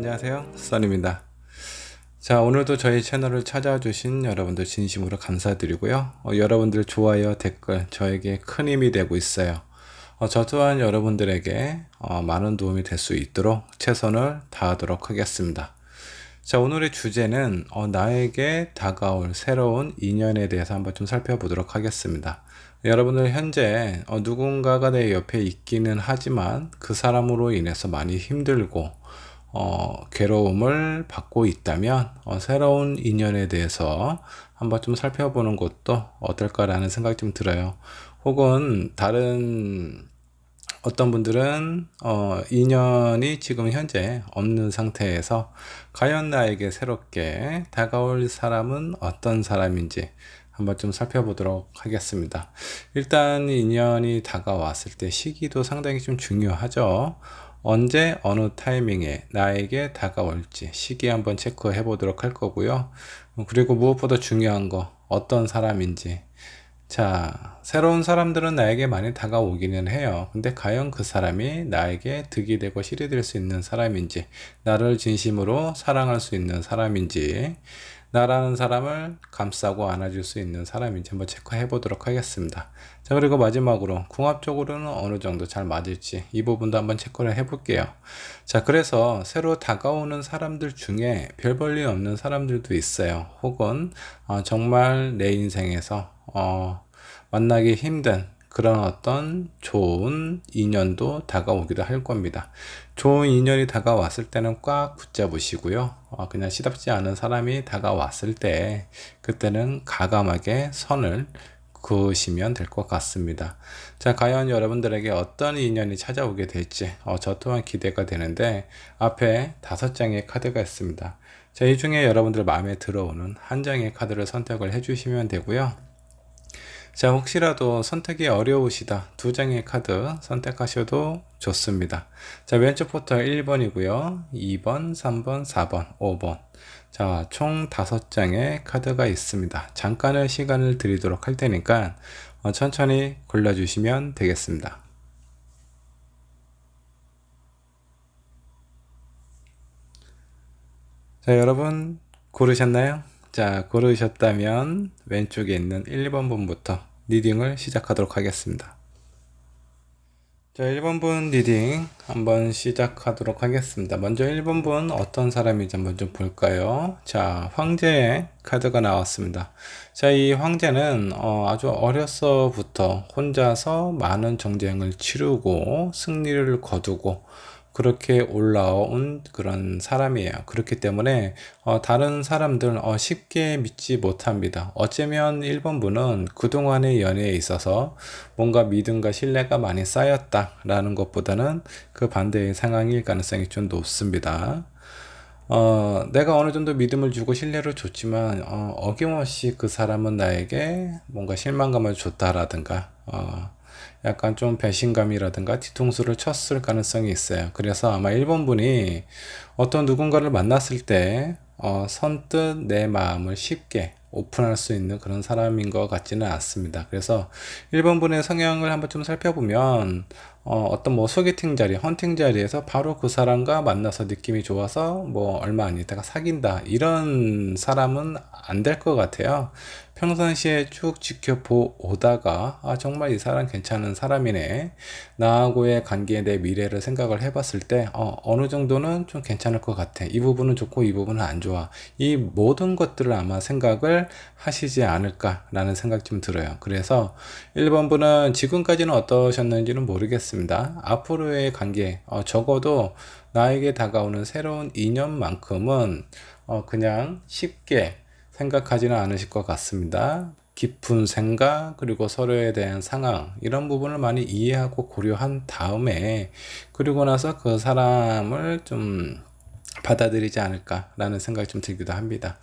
안녕하세요, 써니입니다. 자, 오늘도 저희 채널을 찾아와 주신 여러분들 진심으로 감사드리고요. 여러분들 좋아요, 댓글 저에게 큰 힘이 되고 있어요. 저 또한 여러분들에게 많은 도움이 될 수 있도록 최선을 다하도록 하겠습니다. 자, 오늘의 주제는 나에게 다가올 새로운 인연에 대해서 한번 좀 살펴보도록 하겠습니다. 여러분들 현재 누군가가 내 옆에 있기는 하지만 그 사람으로 인해서 많이 힘들고 괴로움을 받고 있다면 새로운 인연에 대해서 한번 좀 살펴보는 것도 어떨까라는 생각이 좀 들어요. 혹은 다른 어떤 분들은 인연이 지금 현재 없는 상태에서 과연 나에게 새롭게 다가올 사람은 어떤 사람인지 한번 좀 살펴보도록 하겠습니다. 일단 인연이 다가왔을 때 시기도 상당히 좀 중요하죠. 언제 어느 타이밍에 나에게 다가올지 시기 한번 체크해 보도록 할 거고요. 그리고 무엇보다 중요한 거 어떤 사람인지. 자, 새로운 사람들은 나에게 많이 다가오기는 해요. 근데 과연 그 사람이 나에게 득이 되고 실이 될 수 있는 사람인지, 나를 진심으로 사랑할 수 있는 사람인지, 나라는 사람을 감싸고 안아줄 수 있는 사람인지 한번 체크해 보도록 하겠습니다. 자, 그리고 마지막으로 궁합적으로는 어느 정도 잘 맞을지 이 부분도 한번 체크를 해 볼게요. 자, 그래서 새로 다가오는 사람들 중에 별 볼 일 없는 사람들도 있어요. 혹은 정말 내 인생에서 만나기 힘든 그런 어떤 좋은 인연도 다가오기도 할 겁니다. 좋은 인연이 다가왔을 때는 꽉 붙잡으시고요. 그냥 시답지 않은 사람이 다가왔을 때 그때는 과감하게 선을 그으시면 될 것 같습니다. 자, 과연 여러분들에게 어떤 인연이 찾아오게 될지 저 또한 기대가 되는데 앞에 5장의 카드가 있습니다. 자, 이 중에 여러분들 마음에 들어오는 한 장의 카드를 선택을 해주시면 되고요. 자, 혹시라도 선택이 어려우시다 2장의 카드 선택하셔도 좋습니다. 자, 왼쪽 부터 1번이고요 2번 3번 4번 5번. 자, 총 5장의 카드가 있습니다. 잠깐의 시간을 드리도록 할 테니까 천천히 골라주시면 되겠습니다. 자, 여러분 고르셨나요? 자, 고르셨다면 왼쪽에 있는 1번 분부터 리딩을 시작하도록 하겠습니다. 자, 1번 분 리딩 한번 시작하도록 하겠습니다. 먼저 1번 분 어떤 사람인지 한번 좀 볼까요? 자, 황제의 카드가 나왔습니다. 자, 이 황제는 아주 어려서부터 혼자서 많은 정쟁을 치르고 승리를 거두고 그렇게 올라온 그런 사람이에요. 그렇기 때문에 다른 사람들 쉽게 믿지 못합니다. 어쩌면 1번 분은 그동안의 연애에 있어서 뭔가 믿음과 신뢰가 많이 쌓였다라는 것보다는 그 반대의 상황일 가능성이 좀 높습니다. 내가 어느 정도 믿음을 주고 신뢰를 줬지만 어김없이 그 사람은 나에게 뭔가 실망감을 줬다라든가 약간 좀 배신감이라든가 뒤통수를 쳤을 가능성이 있어요. 그래서 아마 1번 분이 어떤 누군가를 만났을 때 선뜻 내 마음을 쉽게 오픈할 수 있는 그런 사람인 것 같지는 않습니다. 그래서 1번 분의 성향을 한번 좀 살펴보면 어떤 뭐 소개팅 자리, 헌팅 자리에서 바로 그 사람과 만나서 느낌이 좋아서 뭐 얼마 안 있다가 사귄다 이런 사람은 안 될 것 같아요. 평상시에 쭉 지켜보다가 정말 이 사람 괜찮은 사람이네, 나하고의 관계에 내 미래를 생각을 해봤을 때 어느 정도는 좀 괜찮을 것 같아, 이 부분은 좋고 이 부분은 안 좋아, 이 모든 것들을 아마 생각을 하시지 않을까 라는 생각이 좀 들어요. 그래서 1번 분은 지금까지는 어떠셨는지는 모르겠습니다. 앞으로의 관계 적어도 나에게 다가오는 새로운 인연만큼은 그냥 쉽게 생각하지는 않으실 것 같습니다. 깊은 생각 그리고 서로에 대한 상황 이런 부분을 많이 이해하고 고려한 다음에 그리고 나서 그 사람을 좀 받아들이지 않을까 라는 생각이 좀 들기도 합니다.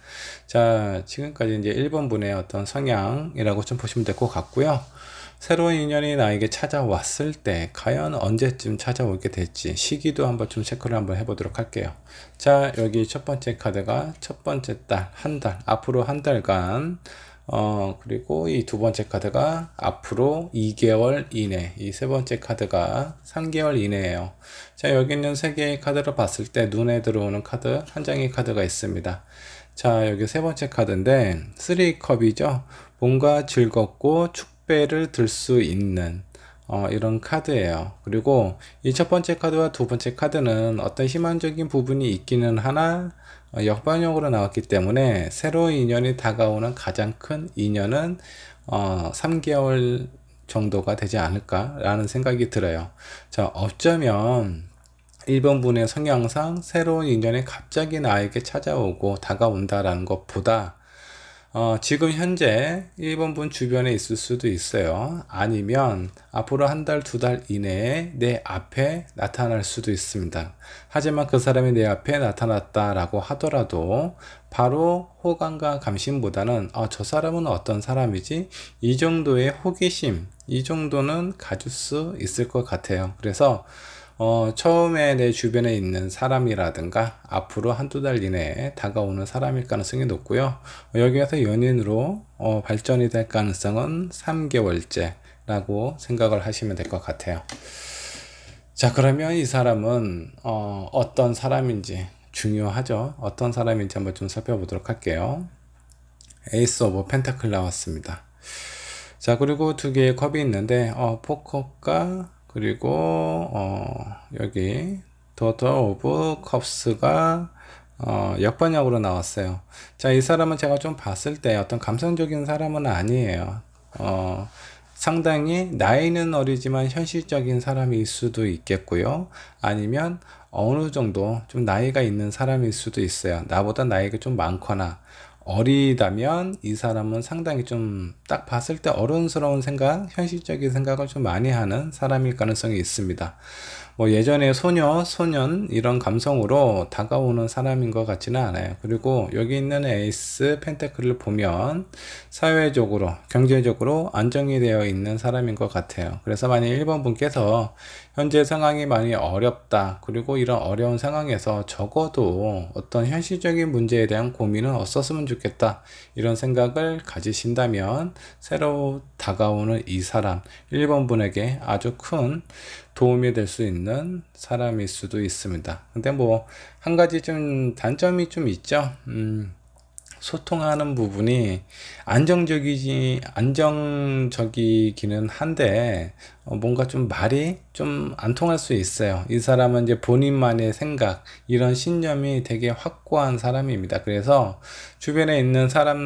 자, 지금까지 이제 1번 분의 어떤 성향이라고 좀 보시면 될 것 같고요. 새로운 인연이 나에게 찾아왔을 때 과연 언제쯤 찾아오게 될지 시기도 한번 좀 체크를 한번 해보도록 할게요. 자, 여기 첫 번째 카드가 첫 번째 달, 한 달, 앞으로 한 달간 그리고 이 두 번째 카드가 앞으로 2개월 이내, 이 세 번째 카드가 3개월 이내예요. 자, 여기 있는 세 개의 카드를 봤을 때 눈에 들어오는 카드 한 장의 카드가 있습니다. 자, 여기 세 번째 카드인데 3컵이죠. 뭔가 즐겁고 축배를 들 수 있는 이런 카드예요. 그리고 이 첫 번째 카드와 두 번째 카드는 어떤 희망적인 부분이 있기는 하나 역반역으로 나왔기 때문에 새로운 인연이 다가오는 가장 큰 인연은 3개월 정도가 되지 않을까 라는 생각이 들어요. 자, 어쩌면 1번 분의 성향상 새로운 인연이 갑자기 나에게 찾아오고 다가온다라는 것보다 지금 현재 1번 분 주변에 있을 수도 있어요. 아니면 앞으로 한 달, 두 달 이내에 내 앞에 나타날 수도 있습니다. 하지만 그 사람이 내 앞에 나타났다라고 하더라도 바로 호감과 감심보다는 저 사람은 어떤 사람이지? 이 정도의 호기심, 이 정도는 가질 수 있을 것 같아요. 그래서 처음에 내 주변에 있는 사람이라든가 앞으로 한두 달 이내에 다가오는 사람일 가능성이 높고요. 여기에서 연인으로 발전이 될 가능성은 3개월째 라고 생각을 하시면 될 것 같아요. 자, 그러면 이 사람은 어떤 사람인지 중요하죠. 어떤 사람인지 한번 좀 살펴보도록 할게요. 에이스 오브 펜타클 나왔습니다. 자, 그리고 두 개의 컵이 있는데 포컵과 그리고 여기 도터 오브 컵스가 역번역으로 나왔어요. 자, 이 사람은 제가 좀 봤을 때 어떤 감성적인 사람은 아니에요. 상당히 나이는 어리지만 현실적인 사람일 수도 있겠고요. 아니면 어느 정도 좀 나이가 있는 사람일 수도 있어요. 나보다 나이가 좀 많거나 어리다면 이 사람은 상당히 좀 딱 봤을 때 어른스러운 생각, 현실적인 생각을 좀 많이 하는 사람일 가능성이 있습니다. 뭐 예전에 소녀, 소년 이런 감성으로 다가오는 사람인 것 같지는 않아요. 그리고 여기 있는 에이스 펜타클을 보면 사회적으로, 경제적으로 안정이 되어 있는 사람인 것 같아요. 그래서 만약 1번 분께서 현재 상황이 많이 어렵다. 그리고 이런 어려운 상황에서 적어도 어떤 현실적인 문제에 대한 고민은 없었으면 좋겠다. 이런 생각을 가지신다면 새로 다가오는 이 사람, 1번 분에게 아주 큰 도움이 될 수 있는 사람일 수도 있습니다. 근데 뭐 한 가지 좀 단점이 좀 있죠. 소통하는 부분이 안정적이기는 한데 뭔가 좀 말이 좀 안 통할 수 있어요. 이 사람은 이제 본인만의 생각, 이런 신념이 되게 확고한 사람입니다. 그래서 주변에 있는 사람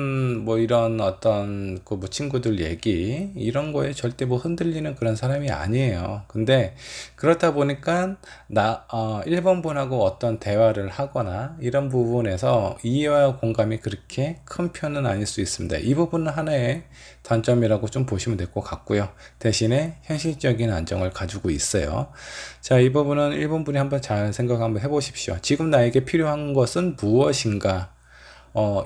뭐 이런 어떤 그 뭐 친구들 얘기 이런 거에 절대 뭐 흔들리는 그런 사람이 아니에요. 근데 그렇다 보니까 1번 분하고 어떤 대화를 하거나 이런 부분에서 이해와 공감이 그렇게 큰 편은 아닐 수 있습니다. 이 부분은 하나의 단점이라고 좀 보시면 될 것 같고요. 대신에 현실적인 안정을 가지고 있어요. 자, 이 부분은 1번 분이 한번 잘 생각 한번 해보십시오. 지금 나에게 필요한 것은 무엇인가?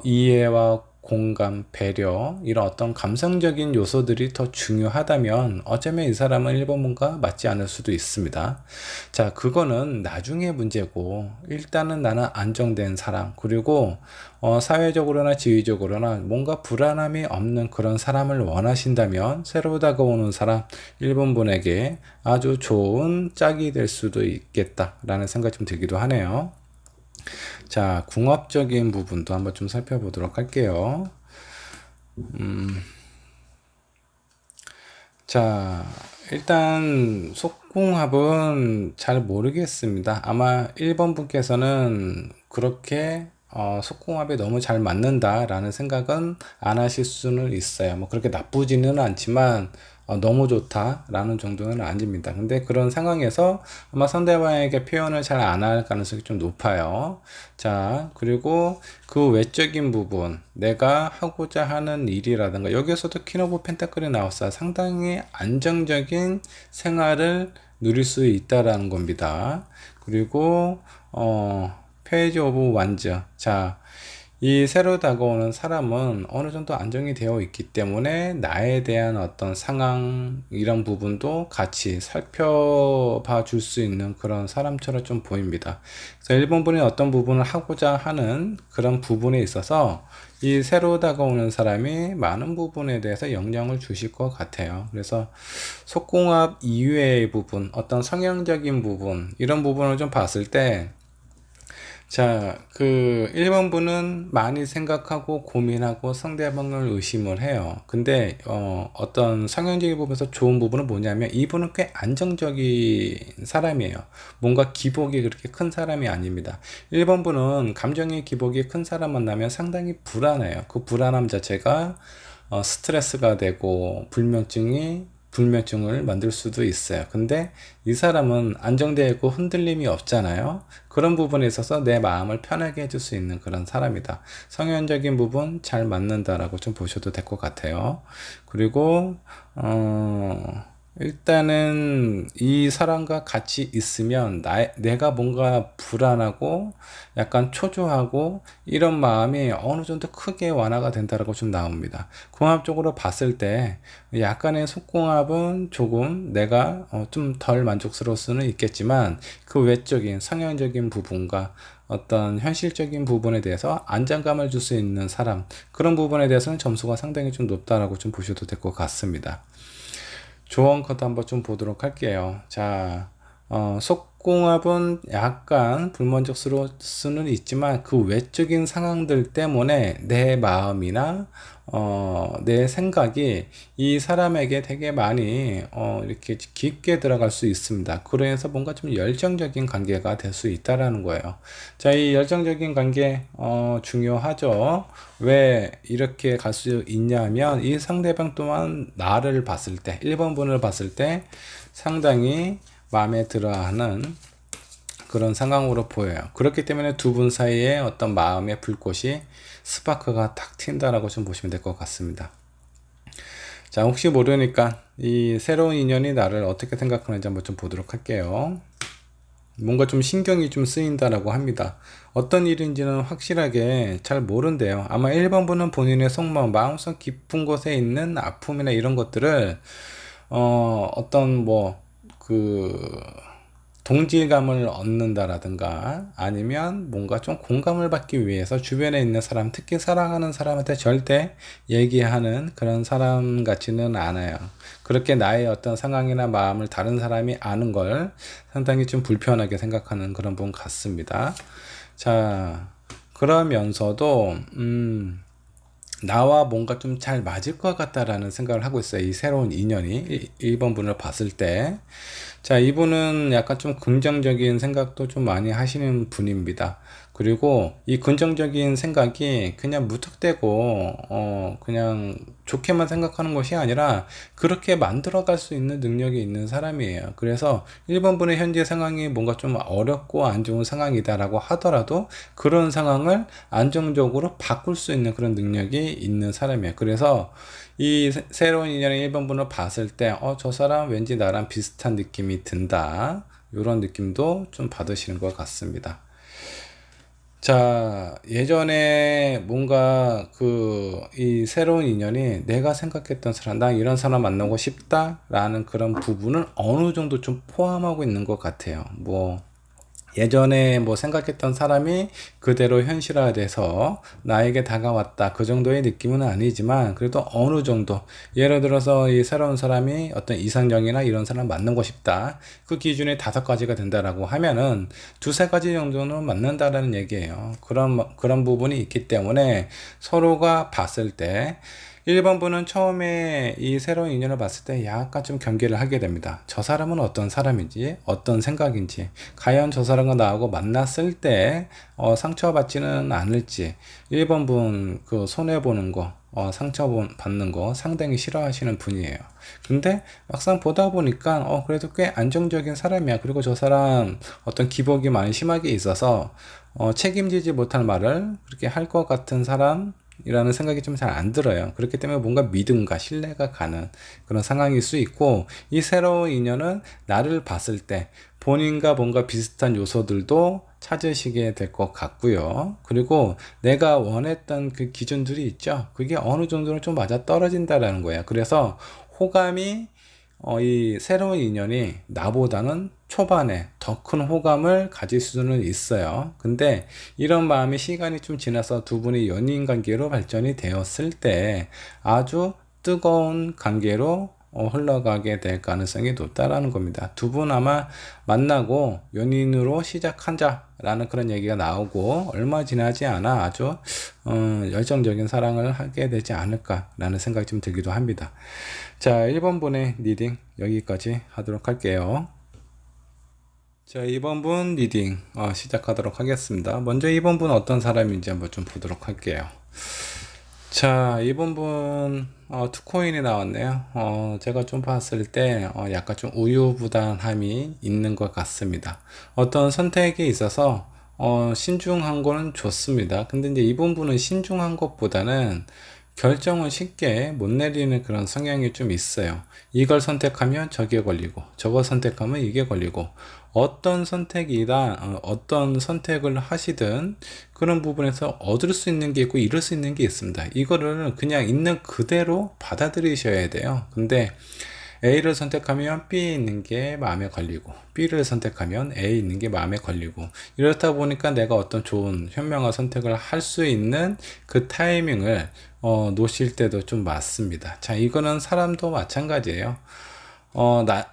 이해와 공감, 배려 이런 어떤 감성적인 요소들이 더 중요하다면 어쩌면 이 사람은 1번분과 맞지 않을 수도 있습니다. 자, 그거는 나중에 문제고 일단은 나는 안정된 사람 그리고 사회적으로나 지위적으로나 뭔가 불안함이 없는 그런 사람을 원하신다면 새로 다가오는 사람 1번분에게 아주 좋은 짝이 될 수도 있겠다 라는 생각이 좀 들기도 하네요. 자, 궁합적인 부분도 한번 좀 살펴보도록 할게요. 자, 일단 속궁합은 잘 모르겠습니다. 아마 1번 분께서는 그렇게 속궁합이 너무 잘 맞는다 라는 생각은 안 하실 수는 있어요. 뭐 그렇게 나쁘지는 않지만 너무 좋다 라는 정도는 아닙니다. 근데 그런 상황에서 아마 상대방에게 표현을 잘 안 할 가능성이 좀 높아요. 자, 그리고 그 외적인 부분 내가 하고자 하는 일이라든가 여기에서도 퀸 오브 펜타클이 나왔어요. 상당히 안정적인 생활을 누릴 수 있다라는 겁니다. 그리고 페이지 오브 완즈. 자, 이 새로 다가오는 사람은 어느 정도 안정이 되어 있기 때문에 나에 대한 어떤 상황 이런 부분도 같이 살펴봐 줄 수 있는 그런 사람처럼 좀 보입니다. 그래서 1번 분이 어떤 부분을 하고자 하는 그런 부분에 있어서 이 새로 다가오는 사람이 많은 부분에 대해서 영향을 주실 것 같아요. 그래서 속궁합 이외의 부분, 어떤 성향적인 부분, 이런 부분을 좀 봤을 때, 자, 1번분은 많이 생각하고 고민하고 상대방을 의심을 해요. 근데, 어떤 성향적인 부분에서 좋은 부분은 뭐냐면, 이분은 꽤 안정적인 사람이에요. 뭔가 기복이 그렇게 큰 사람이 아닙니다. 1번분은 감정의 기복이 큰 사람 만나면 상당히 불안해요. 그 불안함 자체가, 스트레스가 되고, 불면증을 만들 수도 있어요. 근데 이 사람은 안정되어 있고 흔들림이 없잖아요. 그런 부분에 있어서 내 마음을 편하게 해줄 수 있는 그런 사람이다. 성향적인 부분 잘 맞는다라고 좀 보셔도 될 것 같아요. 그리고 일단은 이 사람과 같이 있으면 내가 뭔가 불안하고 약간 초조하고 이런 마음이 어느 정도 크게 완화가 된다라고 좀 나옵니다. 궁합적으로 봤을 때 약간의 속궁합은 조금 내가 좀 덜 만족스러울 수는 있겠지만 그 외적인 성향적인 부분과 어떤 현실적인 부분에 대해서 안정감을 줄 수 있는 사람, 그런 부분에 대해서는 점수가 상당히 좀 높다라고 좀 보셔도 될 것 같습니다. 조언 컷 한번 좀 보도록 할게요. 자, 속궁합은 약간 불만족스러울 수는 있지만 그 외적인 상황들 때문에 내 마음이나 내 생각이 이 사람에게 되게 많이 이렇게 깊게 들어갈 수 있습니다. 그래서 뭔가 좀 열정적인 관계가 될 수 있다라는 거예요. 자, 이 열정적인 관계 중요하죠. 왜 이렇게 갈 수 있냐면 이 상대방 또한 나를 봤을 때 1번 분을 봤을 때 상당히 마음에 들어하는 그런 상황으로 보여요. 그렇기 때문에 두 분 사이에 어떤 마음의 불꽃이 스파크가 탁 튄다라고 좀 보시면 될 것 같습니다. 자, 혹시 모르니까 이 새로운 인연이 나를 어떻게 생각하는지 한번 좀 보도록 할게요. 뭔가 좀 신경이 좀 쓰인다라고 합니다. 어떤 일인지는 확실하게 잘 모른대요. 아마 1번 분은 본인의 속마음, 마음속 깊은 곳에 있는 아픔이나 이런 것들을 어떤 동질감을 얻는다라든가 아니면 뭔가 좀 공감을 받기 위해서 주변에 있는 사람, 특히 사랑하는 사람한테 절대 얘기하는 그런 사람 같지는 않아요. 그렇게 나의 어떤 상황이나 마음을 다른 사람이 아는 걸 상당히 좀 불편하게 생각하는 그런 분 같습니다. 자, 그러면서도 나와 뭔가 좀 잘 맞을 것 같다라는 생각을 하고 있어요. 이 새로운 인연이 1번 분을 봤을 때. 자, 이분은 약간 좀 긍정적인 생각도 좀 많이 하시는 분입니다. 그리고 이 긍정적인 생각이 그냥 무턱대고 그냥 좋게만 생각하는 것이 아니라 그렇게 만들어 갈 수 있는 능력이 있는 사람이에요. 그래서 1번 분의 현재 상황이 뭔가 좀 어렵고 안 좋은 상황이다라고 하더라도 그런 상황을 안정적으로 바꿀 수 있는 그런 능력이 있는 사람이에요. 그래서 이 새로운 인연의 1번 분을 봤을 때 저 사람 왠지 나랑 비슷한 느낌이 든다, 이런 느낌도 좀 받으시는 것 같습니다. 자, 예전에 뭔가 이 새로운 인연이 내가 생각했던 사람, 나 이런 사람 만나고 싶다라는 그런 부분을 어느 정도 좀 포함하고 있는 것 같아요. 예전에 생각했던 사람이 그대로 현실화돼서 나에게 다가왔다, 그 정도의 느낌은 아니지만 그래도 어느 정도, 예를 들어서 이 새로운 사람이 어떤 이상형이나 이런 사람 만나고 싶다, 그 기준이 5가지가 된다라고 하면은 2-3가지 정도는 맞는다라는 얘기예요. 그런 부분이 있기 때문에 서로가 봤을 때 1번 분은 처음에 이 새로운 인연을 봤을 때 약간 좀 경계를 하게 됩니다. 저 사람은 어떤 사람인지, 어떤 생각인지, 과연 저 사람과 나하고 만났을 때 상처받지는 않을지. 1번 분 손해보는 거, 상처받는 거 상당히 싫어하시는 분이에요. 근데 막상 보다 보니까 그래도 꽤 안정적인 사람이야. 그리고 저 사람 어떤 기복이 많이 심하게 있어서 책임지지 못할 말을 그렇게 할 것 같은 사람 이라는 생각이 좀 잘 안 들어요. 그렇기 때문에 뭔가 믿음과 신뢰가 가는 그런 상황일 수 있고, 이 새로운 인연은 나를 봤을 때 본인과 뭔가 비슷한 요소들도 찾으시게 될 것 같고요. 그리고 내가 원했던 그 기준들이 있죠. 그게 어느 정도는 좀 맞아 떨어진다라는 거예요. 그래서 호감이 이 새로운 인연이 나보다는 초반에 더 큰 호감을 가질 수는 있어요. 근데 이런 마음이 시간이 좀 지나서 두 분이 연인 관계로 발전이 되었을 때 아주 뜨거운 관계로 흘러가게 될 가능성이 높다라는 겁니다. 두 분 아마 만나고 연인으로 시작하자 라는 그런 얘기가 나오고 얼마 지나지 않아 아주 열정적인 사랑을 하게 되지 않을까 라는 생각이 좀 들기도 합니다. 자, 1번 분의 리딩 여기까지 하도록 할게요. 자, 2번 분 리딩 시작하도록 하겠습니다. 먼저 2번 분 어떤 사람인지 한번 좀 보도록 할게요. 자, 2번 분 투코인이 나왔네요. 제가 좀 봤을 때 약간 좀 우유부단함이 있는 것 같습니다. 어떤 선택에 있어서 신중한 거는 좋습니다. 근데 이제 이번 분은 신중한 것보다는 결정을 쉽게 못 내리는 그런 성향이 좀 있어요. 이걸 선택하면 저게 걸리고 저거 선택하면 이게 걸리고 어떤 선택이다 어떤 선택을 하시든 그런 부분에서 얻을 수 있는 게 있고 잃을 수 있는 게 있습니다. 이거를 그냥 있는 그대로 받아들이셔야 돼요. 근데 A를 선택하면 B 있는 게 마음에 걸리고 B를 선택하면 A 있는 게 마음에 걸리고 이렇다 보니까 내가 어떤 좋은 현명한 선택을 할 수 있는 그 타이밍을 놓칠 때도 좀 많습니다. 자, 이거는 사람도 마찬가지예요.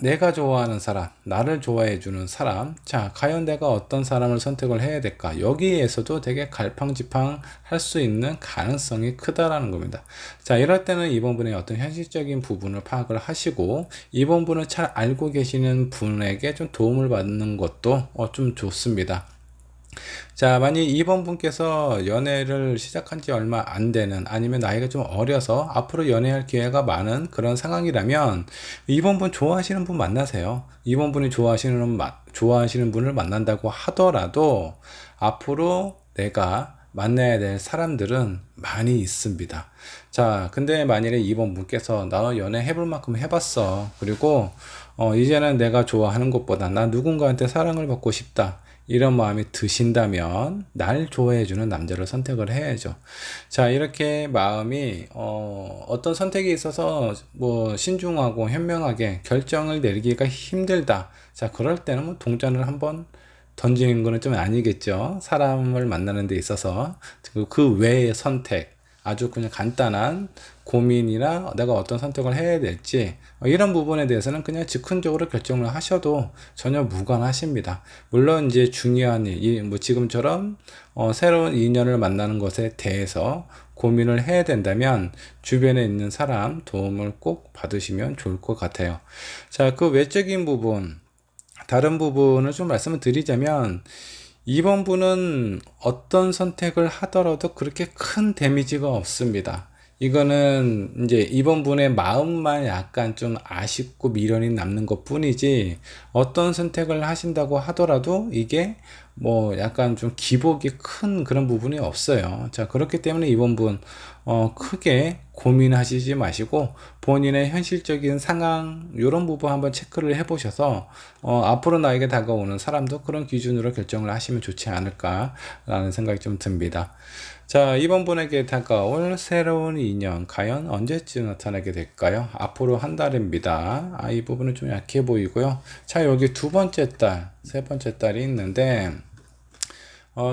내가 좋아하는 사람, 나를 좋아해 주는 사람. 자, 과연 내가 어떤 사람을 선택을 해야 될까? 여기에서도 되게 갈팡지팡 할 수 있는 가능성이 크다라는 겁니다. 자, 이럴 때는 이번 분의 어떤 현실적인 부분을 파악을 하시고, 이번 분을 잘 알고 계시는 분에게 좀 도움을 받는 것도 좀 좋습니다. 자, 만약 2번 분께서 연애를 시작한 지 얼마 안 되는 아니면 나이가 좀 어려서 앞으로 연애할 기회가 많은 그런 상황이라면 2번 분 좋아하시는 분 만나세요. 2번 분이 좋아하시는 분을 만난다고 하더라도 앞으로 내가 만나야 될 사람들은 많이 있습니다. 자, 근데 만일에 2번 분께서 나 연애 해볼 만큼 해봤어. 그리고 이제는 내가 좋아하는 것보다 나 누군가한테 사랑을 받고 싶다. 이런 마음이 드신다면 날 좋아해주는 남자를 선택을 해야죠. 자, 이렇게 마음이 어떤 선택에 있어서 뭐 신중하고 현명하게 결정을 내리기가 힘들다. 자, 그럴 때는 뭐 동전을 한번 던지는 거는 좀 아니겠죠. 사람을 만나는 데 있어서 그 외의 선택, 아주 그냥 간단한 고민이나 내가 어떤 선택을 해야 될지 이런 부분에 대해서는 그냥 즉흥적으로 결정을 하셔도 전혀 무관하십니다. 물론 이제 중요한 일, 뭐 지금처럼 새로운 인연을 만나는 것에 대해서 고민을 해야 된다면 주변에 있는 사람 도움을 꼭 받으시면 좋을 것 같아요. 자, 그 외적인 부분, 다른 부분을 좀 말씀을 드리자면 2번 분은 어떤 선택을 하더라도 그렇게 큰 데미지가 없습니다. 이거는 이제 2번 분의 마음만 약간 좀 아쉽고 미련이 남는 것 뿐이지 어떤 선택을 하신다고 하더라도 이게 뭐 약간 좀 기복이 큰 그런 부분이 없어요. 자, 그렇기 때문에 2번 분 크게 고민하시지 마시고 본인의 현실적인 상황 이런 부분 한번 체크를 해보셔서 앞으로 나에게 다가오는 사람도 그런 기준으로 결정을 하시면 좋지 않을까 라는 생각이 좀 듭니다. 자, 2번 분에게 다가올 새로운 인연 과연 언제쯤 나타나게 될까요? 앞으로 한 달입니다. 이 부분은 좀 약해 보이고요. 자, 여기 두 번째 달, 세 번째 달이 있는데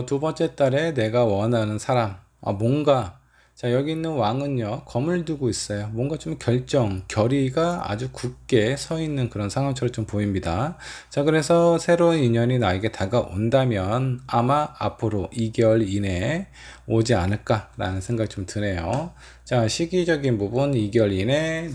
두 번째 달에 내가 원하는 사람 뭔가 자, 여기 있는 왕은요 검을 두고 있어요. 뭔가 좀 결의가 아주 굳게 서 있는 그런 상황처럼 좀 보입니다. 자, 그래서 새로운 인연이 나에게 다가온다면 아마 앞으로 2개월 이내에 오지 않을까 라는 생각이 좀 드네요. 자, 시기적인 부분 2개월 이내에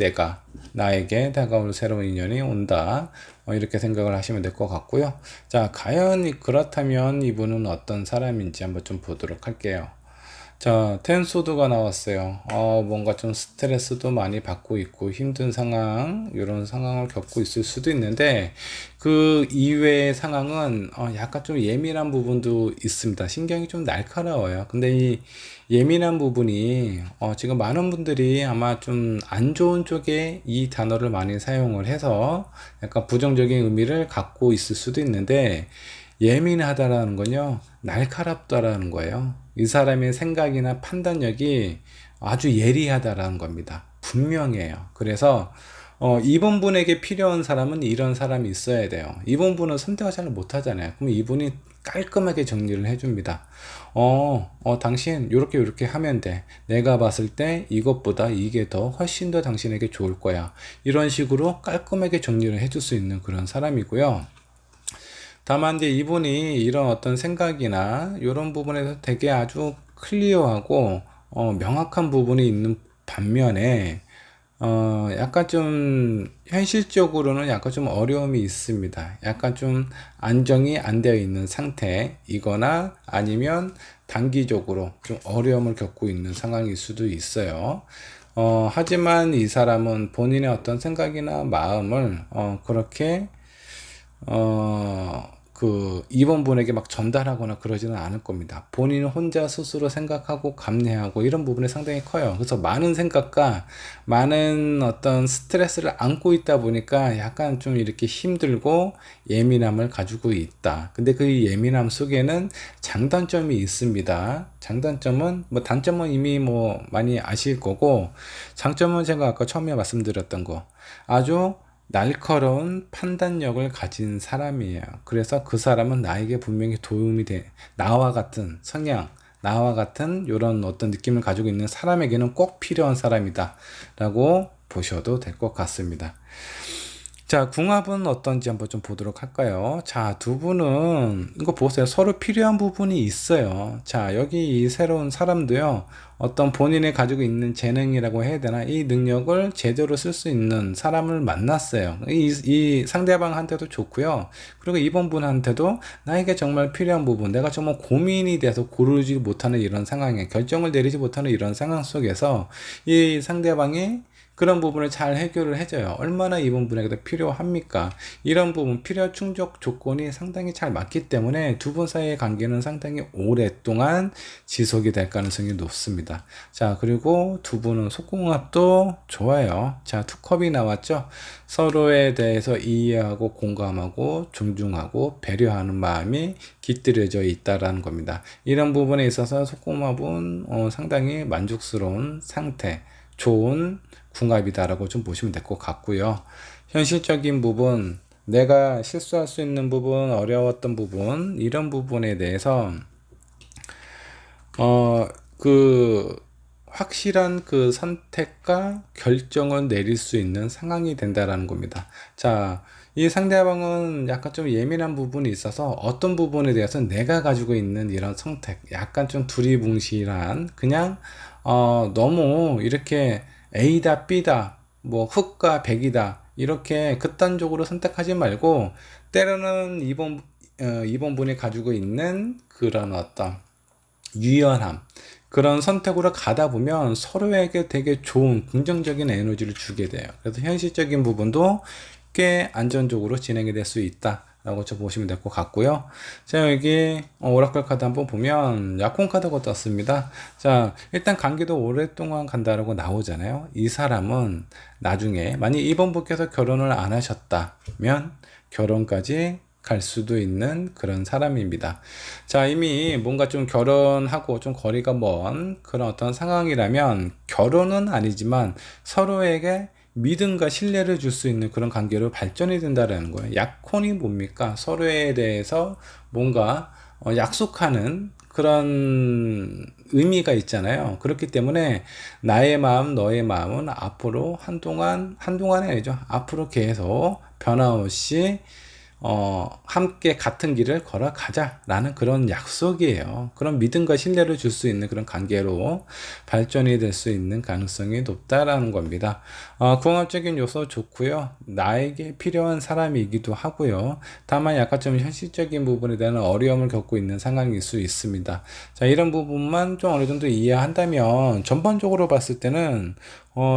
나에게 다가올 새로운 인연이 온다. 이렇게 생각을 하시면 될 것 같고요. 자, 과연 그렇다면 이분은 어떤 사람인지 한번 좀 보도록 할게요. 자, 텐소드가 나왔어요. 뭔가 좀 스트레스도 많이 받고 있고 힘든 상황, 이런 상황을 겪고 있을 수도 있는데 그 이외의 상황은 약간 좀 예민한 부분도 있습니다. 신경이 좀 날카로워요. 근데 이 예민한 부분이 지금 많은 분들이 아마 좀 안 좋은 쪽에 이 단어를 많이 사용을 해서 약간 부정적인 의미를 갖고 있을 수도 있는데 예민하다라는 건요 날카롭다라는 거예요. 이 사람의 생각이나 판단력이 아주 예리하다라는 겁니다. 분명해요. 그래서 이번 분에게 필요한 사람은 이런 사람이 있어야 돼요. 이번 분은 선택을 잘 못하잖아요. 그럼 이분이 깔끔하게 정리를 해줍니다. 당신 요렇게 하면 돼. 내가 봤을 때 이것보다 이게 더 훨씬 더 당신에게 좋을 거야. 이런 식으로 깔끔하게 정리를 해줄 수 있는 그런 사람이고요. 다만 이제 이분이 이런 어떤 생각이나 이런 부분에서 되게 아주 클리어하고 명확한 부분이 있는 반면에 약간 좀 현실적으로는 약간 좀 어려움이 있습니다. 약간 좀 안정이 안 되어 있는 상태이거나 아니면 단기적으로 좀 어려움을 겪고 있는 상황일 수도 있어요. 하지만 이 사람은 본인의 어떤 생각이나 마음을 그렇게 이번 분에게 막 전달하거나 그러지는 않을 겁니다. 본인 혼자 스스로 생각하고 감내하고 이런 부분이 상당히 커요. 그래서 많은 생각과 많은 어떤 스트레스를 안고 있다 보니까 약간 좀 이렇게 힘들고 예민함을 가지고 있다. 근데 그 예민함 속에는 장단점이 있습니다. 장단점은 단점은 이미 많이 아실 거고, 장점은 제가 아까 처음에 말씀드렸던 거, 아주 날카로운 판단력을 가진 사람이에요. 그래서 그 사람은 나에게 분명히 도움이 돼. 나와 같은 성향, 나와 같은 이런 어떤 느낌을 가지고 있는 사람에게는 꼭 필요한 사람이다 라고 보셔도 될 것 같습니다. 자, 궁합은 어떤지 한번 좀 보도록 할까요? 자, 두 분은 이거 보세요. 서로 필요한 부분이 있어요. 자, 여기 이 새로운 사람도요, 어떤 본인이 가지고 있는 재능이라고 해야 되나, 이 능력을 제대로 쓸 수 있는 사람을 만났어요. 이 상대방한테도 좋고요. 그리고 이번 분한테도 나에게 정말 필요한 부분, 내가 정말 고민이 돼서 고르지 못하는 이런 상황에, 결정을 내리지 못하는 이런 상황 속에서 이 상대방이 그런 부분을 잘 해결을 해줘요. 얼마나 이번 분에게도 필요합니까? 이런 부분, 필요 충족 조건이 상당히 잘 맞기 때문에 두 분 사이의 관계는 상당히 오랫동안 지속이 될 가능성이 높습니다. 자, 그리고 두 분은 속궁합도 좋아요. 자, 투컵이 나왔죠? 서로에 대해서 이해하고 공감하고 존중하고 배려하는 마음이 깃들여져 있다라는 겁니다. 이런 부분에 있어서 속궁합은 상당히 만족스러운 상태, 좋은 궁합이다라고 좀 보시면 될 것 같고요. 현실적인 부분, 내가 실수할 수 있는 부분, 어려웠던 부분, 이런 부분에 대해서 확실한 그 선택과 결정을 내릴 수 있는 상황이 된다라는 겁니다. 자, 이 상대방은 약간 좀 예민한 부분이 있어서 어떤 부분에 대해서 내가 가지고 있는 이런 선택, 약간 좀 두리뭉실한, 그냥 너무 이렇게 A다 B다 흑과 백이다 이렇게 극단적으로 선택하지 말고, 때로는 이번 분이 가지고 있는 그런 어떤 유연함, 그런 선택으로 가다 보면 서로에게 되게 좋은 긍정적인 에너지를 주게 돼요. 그래서 현실적인 부분도 꽤 안전적으로 진행이 될 수 있다 라고 저 보시면 될 것 같고요. 자, 여기 오라클 카드 한번 보면 약혼 카드가 떴습니다. 자, 일단 관계도 오랫동안 간다라고 나오잖아요. 이 사람은 나중에 만약 이번 분께서 결혼을 안 하셨다면 결혼까지 갈 수도 있는 그런 사람입니다. 자, 이미 뭔가 좀 결혼하고 좀 거리가 먼 그런 어떤 상황이라면, 결혼은 아니지만 서로에게 믿음과 신뢰를 줄 수 있는 그런 관계로 발전이 된다는 거예요. 약혼이 뭡니까? 서로에 대해서 뭔가 약속하는 그런 의미가 있잖아요. 그렇기 때문에 나의 마음, 너의 마음은 앞으로 한동안이 아니죠. 앞으로 계속 변함없이 함께 같은 길을 걸어가자라는 그런 약속이에요. 그런 믿음과 신뢰를 줄 수 있는 그런 관계로 발전이 될 수 있는 가능성이 높다라는 겁니다. 궁합적인 요소 좋고요. 나에게 필요한 사람이기도 하고요. 다만 약간 좀 현실적인 부분에 대한 어려움을 겪고 있는 상황일 수 있습니다. 자, 이런 부분만 좀 어느 정도 이해한다면 전반적으로 봤을 때는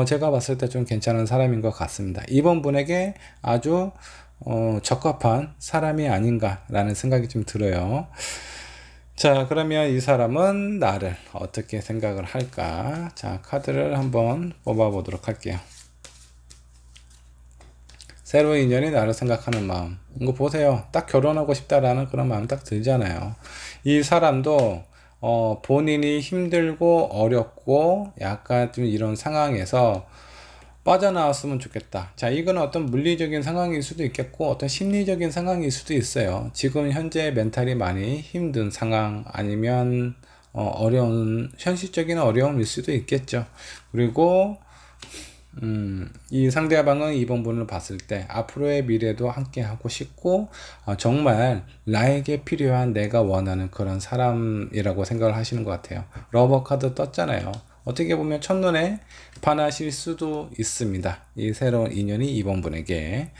제가 봤을 때 좀 괜찮은 사람인 것 같습니다. 이번 분에게 아주 적합한 사람이 아닌가라는 생각이 좀 들어요. 자, 그러면 이 사람은 나를 어떻게 생각을 할까? 자, 카드를 한번 뽑아 보도록 할게요. 새로운 인연이 나를 생각하는 마음, 이거 보세요. 딱 결혼하고 싶다라는 그런 마음 딱 들잖아요. 이 사람도 본인이 힘들고 어렵고 약간 좀 이런 상황에서 빠져나왔으면 좋겠다. 자, 이거는 어떤 물리적인 상황일 수도 있겠고 어떤 심리적인 상황일 수도 있어요. 지금 현재 멘탈이 많이 힘든 상황 아니면 어려운 현실적인 어려움일 수도 있겠죠. 그리고 이 상대방은 이번 분을 봤을 때 앞으로의 미래도 함께 하고 싶고 정말 나에게 필요한 내가 원하는 그런 사람이라고 생각을 하시는 것 같아요. 러버 카드 떴잖아요. 어떻게 보면 첫눈에 반하실 수도 있습니다. 이 새로운 인연이 이번 분에게.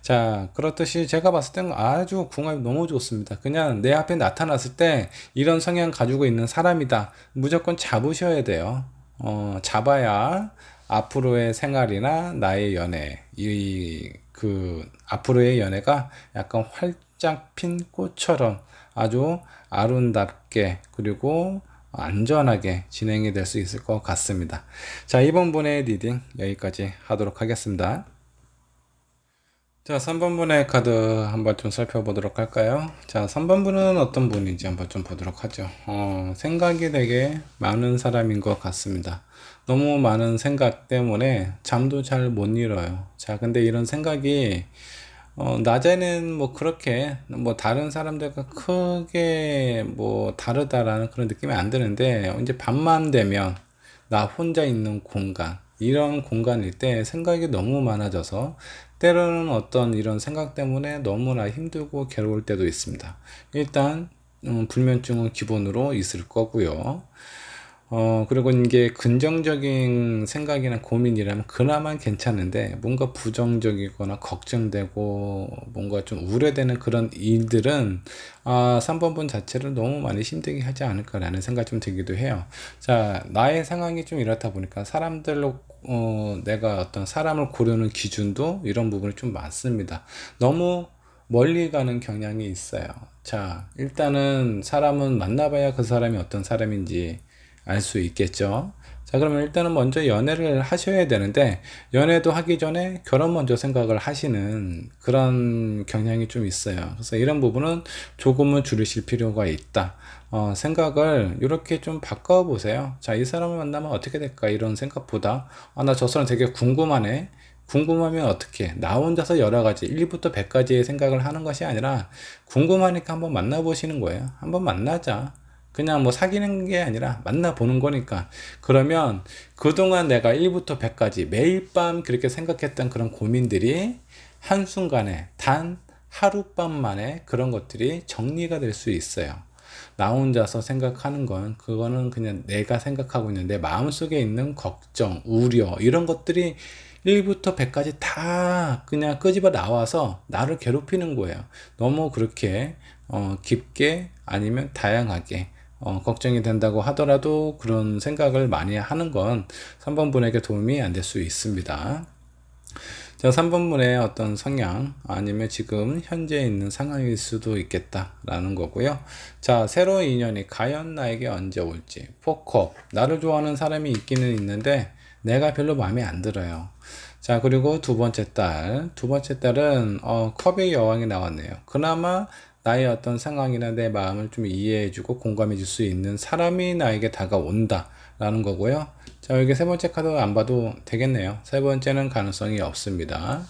자, 그렇듯이 제가 봤을 때는 아주 궁합이 너무 좋습니다. 그냥 내 앞에 나타났을 때 이런 성향 가지고 있는 사람이다. 무조건 잡으셔야 돼요. 잡아야 앞으로의 생활이나 나의 연애, 앞으로의 연애가 약간 활짝 핀 꽃처럼 아주 아름답게 그리고 안전하게 진행이 될 수 있을 것 같습니다. 자, 이번 분의 리딩 여기까지 하도록 하겠습니다. 자, 3번 분의 카드 한번 좀 살펴보도록 할까요? 자, 3번 분은 어떤 분인지 한번 좀 보도록 하죠. 생각이 되게 많은 사람인 것 같습니다. 너무 많은 생각 때문에 잠도 잘 못 이뤄요. 자, 근데 이런 생각이 낮에는 뭐 그렇게 뭐 다른 사람들과 크게 뭐 다르다라는 그런 느낌이 안 드는데 이제 밤만 되면 나 혼자 있는 공간 이런 공간일 때 생각이 너무 많아져서 때로는 어떤 이런 생각 때문에 너무나 힘들고 괴로울 때도 있습니다. 일단 불면증은 기본으로 있을 거고요. 그리고 이게 긍정적인 생각이나 고민이라면 그나마 괜찮은데 뭔가 부정적이거나 걱정되고 뭔가 좀 우려되는 그런 일들은 3번 분 자체를 너무 많이 힘들게 하지 않을까라는 생각이 좀 들기도 해요. 자, 나의 상황이 좀 이렇다 보니까 사람들로 내가 어떤 사람을 고르는 기준도 이런 부분이 좀 많습니다. 너무 멀리 가는 경향이 있어요. 자, 일단은 사람은 만나봐야 그 사람이 어떤 사람인지 알 수 있겠죠. 자, 그러면 일단은 먼저 연애를 하셔야 되는데 연애도 하기 전에 결혼 먼저 생각을 하시는 그런 경향이 좀 있어요. 그래서 이런 부분은 조금은 줄이실 필요가 있다. 생각을 이렇게 좀 바꿔 보세요. 자, 이 사람을 만나면 어떻게 될까 이런 생각보다 나 저 사람 되게 궁금하네. 궁금하면 어떻게? 나 혼자서 여러 가지 1부터 100까지의 생각을 하는 것이 아니라 궁금하니까 한번 만나보시는 거예요. 한번 만나자. 그냥 뭐 사귀는 게 아니라 만나보는 거니까. 그러면 그동안 내가 1부터 100까지 매일 밤 그렇게 생각했던 그런 고민들이 한순간에 단 하룻밤 만에 그런 것들이 정리가 될 수 있어요. 나 혼자서 생각하는 건 그거는 그냥 내가 생각하고 있는 내 마음속에 있는 걱정, 우려 이런 것들이 1부터 100까지 다 그냥 끄집어 나와서 나를 괴롭히는 거예요. 너무 그렇게 깊게 아니면 다양하게 걱정이 된다고 하더라도 그런 생각을 많이 하는 건 3번 분에게 도움이 안 될 수 있습니다. 자, 3번 분의 어떤 성향 아니면 지금 현재 있는 상황일 수도 있겠다라는 거고요. 자, 새로운 인연이 과연 나에게 언제 올지. 포컵, 나를 좋아하는 사람이 있기는 있는데 내가 별로 마음에 안 들어요. 자, 그리고 두 번째 딸은 컵의 여왕이 나왔네요. 그나마 나의 어떤 상황이나 내 마음을 좀 이해해주고 공감해 줄 수 있는 사람이 나에게 다가온다 라는 거고요. 자, 여기 세 번째 카드 안 봐도 되겠네요. 세 번째는 가능성이 없습니다.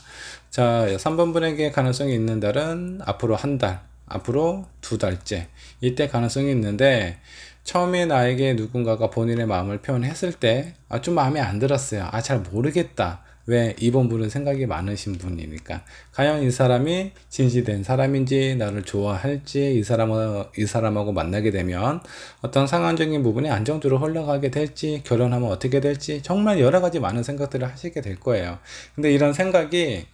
자, 3번 분에게 가능성이 있는 달은 앞으로 한 달, 앞으로 2달째 이때 가능성이 있는데 처음에 나에게 누군가가 본인의 마음을 표현했을 때 좀 마음에 안 들었어요. 잘 모르겠다. 왜? 이번 분은 생각이 많으신 분이니까. 과연 이 사람이 진실된 사람인지, 나를 좋아할지, 이 사람하고 만나게 되면 어떤 상황적인 부분이 안정적으로 흘러가게 될지, 결혼하면 어떻게 될지, 정말 여러 가지 많은 생각들을 하시게 될 거예요. 근데 이런 생각이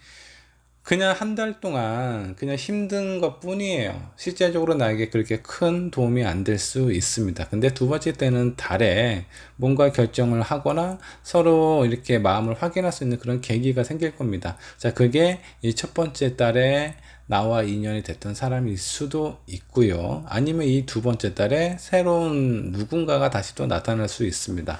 그냥 한 달 동안 그냥 힘든 것 뿐이에요. 실제적으로 나에게 그렇게 큰 도움이 안 될 수 있습니다. 근데 두 번째 때는 달에 뭔가 결정을 하거나 서로 이렇게 마음을 확인할 수 있는 그런 계기가 생길 겁니다. 자, 그게 이 첫 번째 달에 나와 인연이 됐던 사람일 수도 있고요. 아니면 이 두 번째 달에 새로운 누군가가 다시 또 나타날 수 있습니다.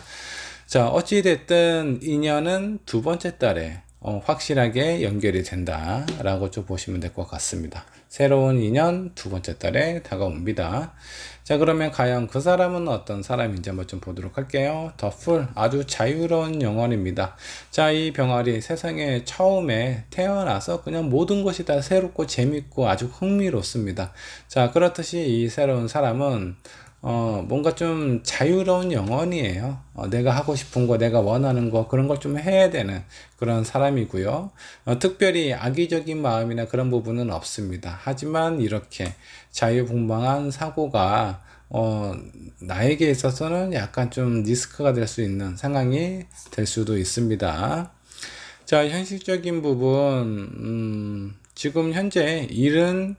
자, 어찌됐든 인연은 두 번째 달에 확실하게 연결이 된다라고 좀 보시면 될 것 같습니다. 새로운 인연 두 번째 달에 다가옵니다. 자, 그러면 과연 그 사람은 어떤 사람인지 한번 좀 보도록 할게요. 더 풀, 아주 자유로운 영혼입니다. 자, 이 병아리 세상에 처음에 태어나서 그냥 모든 것이 다 새롭고 재밌고 아주 흥미롭습니다. 자, 그렇듯이 이 새로운 사람은 뭔가 좀 자유로운 영혼이에요. 내가 하고 싶은 거, 내가 원하는 거, 그런 걸 좀 해야 되는 그런 사람이고요. 특별히 악의적인 마음이나 그런 부분은 없습니다. 하지만 이렇게 자유분방한 사고가, 나에게 있어서는 약간 좀 리스크가 될 수 있는 상황이 될 수도 있습니다. 자, 현실적인 부분, 지금 현재 일은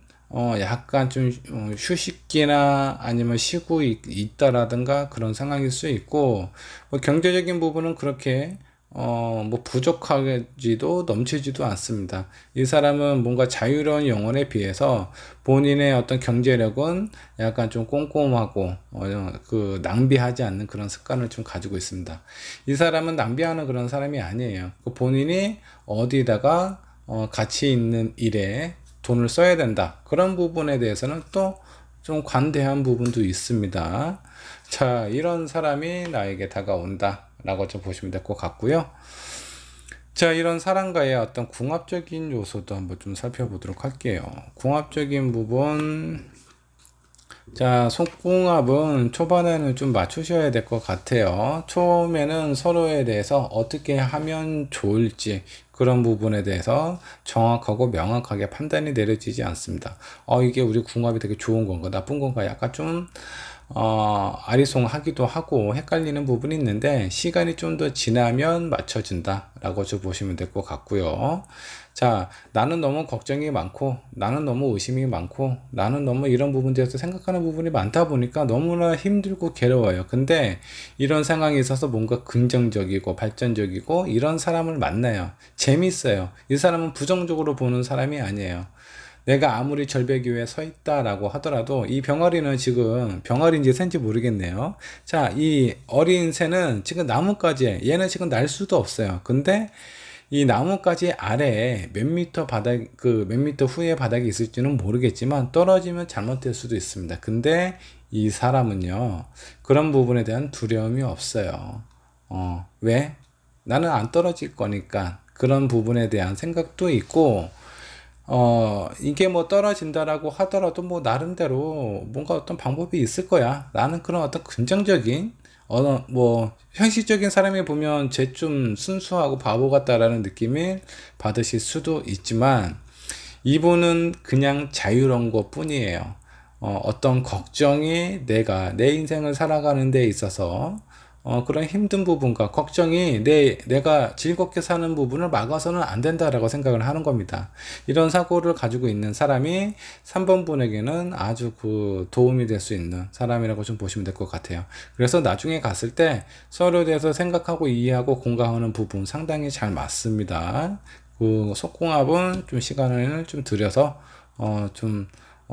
약간 좀 휴식기나 아니면 쉬고 있다라든가 그런 상황일 수 있고, 뭐 경제적인 부분은 그렇게 뭐 부족하지도 넘치지도 않습니다. 이 사람은 뭔가 자유로운 영혼에 비해서 본인의 어떤 경제력은 약간 좀 꼼꼼하고 그 낭비하지 않는 그런 습관을 좀 가지고 있습니다. 이 사람은 낭비하는 그런 사람이 아니에요. 그 본인이 어디다가 가치 있는 일에 돈을 써야 된다. 그런 부분에 대해서는 또 좀 관대한 부분도 있습니다. 자, 이런 사람이 나에게 다가온다 라고 좀 보시면 될 것 같고요. 자, 이런 사람과의 어떤 궁합적인 요소도 한번 좀 살펴보도록 할게요. 궁합적인 부분, 자, 속궁합은 초반에는 좀 맞추셔야 될 것 같아요. 처음에는 서로에 대해서 어떻게 하면 좋을지 그런 부분에 대해서 정확하고 명확하게 판단이 내려지지 않습니다. 이게 우리 궁합이 되게 좋은 건가 나쁜 건가 약간 좀 아리송하기도 하고 헷갈리는 부분이 있는데 시간이 좀 더 지나면 맞춰진다 라고 좀 보시면 될 것 같고요. 자, 나는 너무 걱정이 많고 나는 너무 의심이 많고 나는 너무 이런 부분에 대해서 생각하는 부분이 많다 보니까 너무나 힘들고 괴로워요. 근데 이런 상황에 있어서 뭔가 긍정적이고 발전적이고 이런 사람을 만나요. 재밌어요. 이 사람은 부정적으로 보는 사람이 아니에요. 내가 아무리 절벽 위에 서 있다라고 하더라도 이 병아리는 지금 병아리인지 새인지 모르겠네요. 자, 이 어린 새는 지금 나뭇가지에 얘는 지금 날 수도 없어요. 근데 이 나뭇가지 아래에 몇 미터 바닥 몇 미터 후에 바닥이 있을지는 모르겠지만 떨어지면 잘못될 수도 있습니다. 근데 이 사람은요 그런 부분에 대한 두려움이 없어요. 왜? 나는 안 떨어질 거니까 그런 부분에 대한 생각도 있고 이게 뭐 떨어진다라고 하더라도 뭐 나름대로 뭔가 어떤 방법이 있을 거야. 라는 그런 어떤 긍정적인, 뭐, 현실적인 사람이 보면 쟤 좀 순수하고 바보 같다라는 느낌을 받으실 수도 있지만, 이분은 그냥 자유로운 것 뿐이에요. 어떤 걱정이 내 인생을 살아가는 데 있어서 그런 힘든 부분과 걱정이 내가 즐겁게 사는 부분을 막아서는 안 된다라고 생각을 하는 겁니다. 이런 사고를 가지고 있는 사람이 3번 분에게는 아주 그 도움이 될 수 있는 사람이라고 좀 보시면 될 것 같아요. 그래서 나중에 갔을 때 서로에 대해서 생각하고 이해하고 공감하는 부분 상당히 잘 맞습니다. 그 속궁합은 좀 시간을 좀 들여서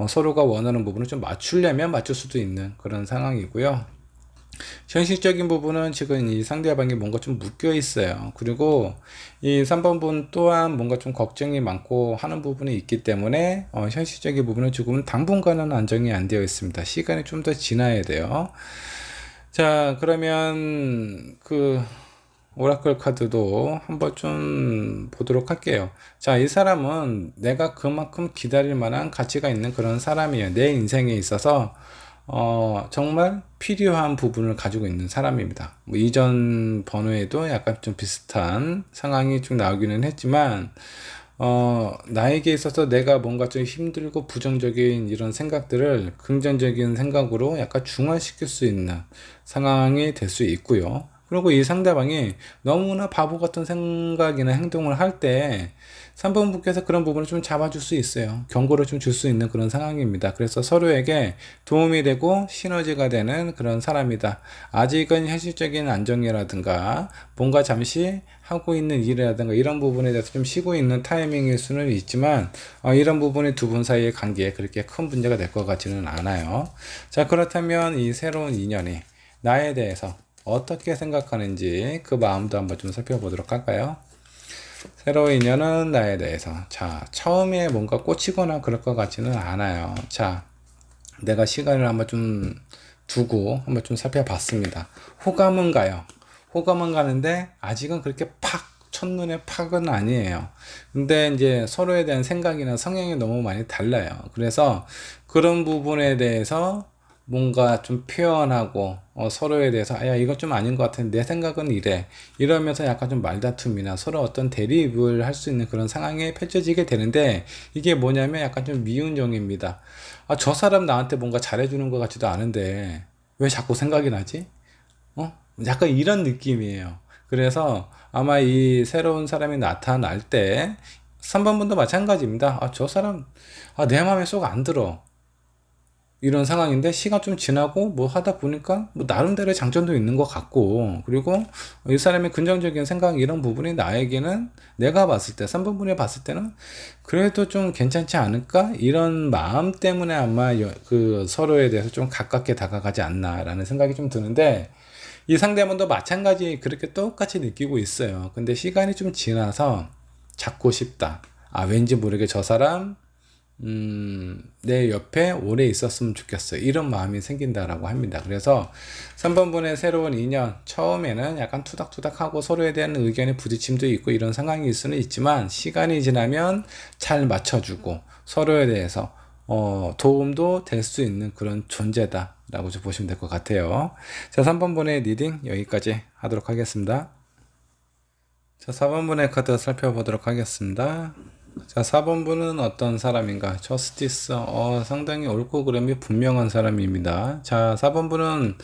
서로가 원하는 부분을 좀 맞추려면 맞출 수도 있는 그런 상황이고요. 현실적인 부분은 지금 이 상대방이 뭔가 좀 묶여 있어요. 그리고 이 3번 분 또한 뭔가 좀 걱정이 많고 하는 부분이 있기 때문에 현실적인 부분은 조금 당분간은 안정이 안 되어 있습니다. 시간이 좀 더 지나야 돼요. 자, 그러면 그 오라클 카드도 한번 좀 보도록 할게요. 자, 이 사람은 내가 그만큼 기다릴 만한 가치가 있는 그런 사람이에요. 내 인생에 있어서 정말 필요한 부분을 가지고 있는 사람입니다. 뭐 이전 번호에도 약간 좀 비슷한 상황이 좀 나오기는 했지만, 나에게 있어서 내가 뭔가 좀 힘들고 부정적인 이런 생각들을 긍정적인 생각으로 약간 중화시킬 수 있는 상황이 될 수 있고요. 그리고 이 상대방이 너무나 바보 같은 생각이나 행동을 할 때 3번 분께서 그런 부분을 좀 잡아줄 수 있어요. 경고를 좀 줄 수 있는 그런 상황입니다. 그래서 서로에게 도움이 되고 시너지가 되는 그런 사람이다. 아직은 현실적인 안정이라든가 뭔가 잠시 하고 있는 일이라든가 이런 부분에 대해서 좀 쉬고 있는 타이밍일 수는 있지만 이런 부분이 두 분 사이의 관계에 그렇게 큰 문제가 될 것 같지는 않아요. 자, 그렇다면 이 새로운 인연이 나에 대해서 어떻게 생각하는지 그 마음도 한번 좀 살펴보도록 할까요? 새로운 인연은 나에 대해서. 자, 처음에 뭔가 꽂히거나 그럴 것 같지는 않아요. 자, 내가 시간을 한번 좀 두고 한번 좀 살펴봤습니다. 호감은 가요. 호감은 가는데 아직은 그렇게 팍 첫눈에 팍은 아니에요. 근데 이제 서로에 대한 생각이나 성향이 너무 많이 달라요. 그래서 그런 부분에 대해서 뭔가 좀 표현하고 서로에 대해서 야 이거 좀 아닌 것 같은데 내 생각은 이래 이러면서 약간 좀 말다툼이나 서로 어떤 대립을 할 수 있는 그런 상황이 펼쳐지게 되는데, 이게 뭐냐면 약간 좀 미운정입니다. 아, 저 사람 나한테 뭔가 잘해주는 것 같지도 않은데 왜 자꾸 생각이 나지? 약간 이런 느낌이에요. 그래서 아마 이 새로운 사람이 나타날 때 3번분도 마찬가지입니다. 아, 저 사람 내 마음에 쏙 안 들어. 이런 상황인데 시간 좀 지나고 뭐 하다 보니까 뭐 나름대로의 장점도 있는 것 같고, 그리고 이 사람의 긍정적인 생각 이런 부분이 나에게는 내가 봤을 때 3번분에 봤을 때는 그래도 좀 괜찮지 않을까 이런 마음 때문에 아마 그 서로에 대해서 좀 가깝게 다가가지 않나라는 생각이 좀 드는데, 이 상대방도 마찬가지 그렇게 똑같이 느끼고 있어요. 근데 시간이 좀 지나서 잡고 싶다. 아, 왠지 모르게 저 사람 내 옆에 오래 있었으면 좋겠어. 이런 마음이 생긴다라고 합니다. 그래서 3번분의 새로운 인연, 처음에는 약간 투닥투닥하고 서로에 대한 의견의 부딪힘도 있고 이런 상황일 수는 있지만, 시간이 지나면 잘 맞춰주고 서로에 대해서 도움도 될 수 있는 그런 존재다 라고 좀 보시면 될 것 같아요. 자, 3번분의 리딩 여기까지 하도록 하겠습니다. 자, 4번분의 카드 살펴보도록 하겠습니다. 자, 4번분은 어떤 사람인가? 저스티스, 상당히 옳고 그름이 분명한 사람입니다. 자, 4번분은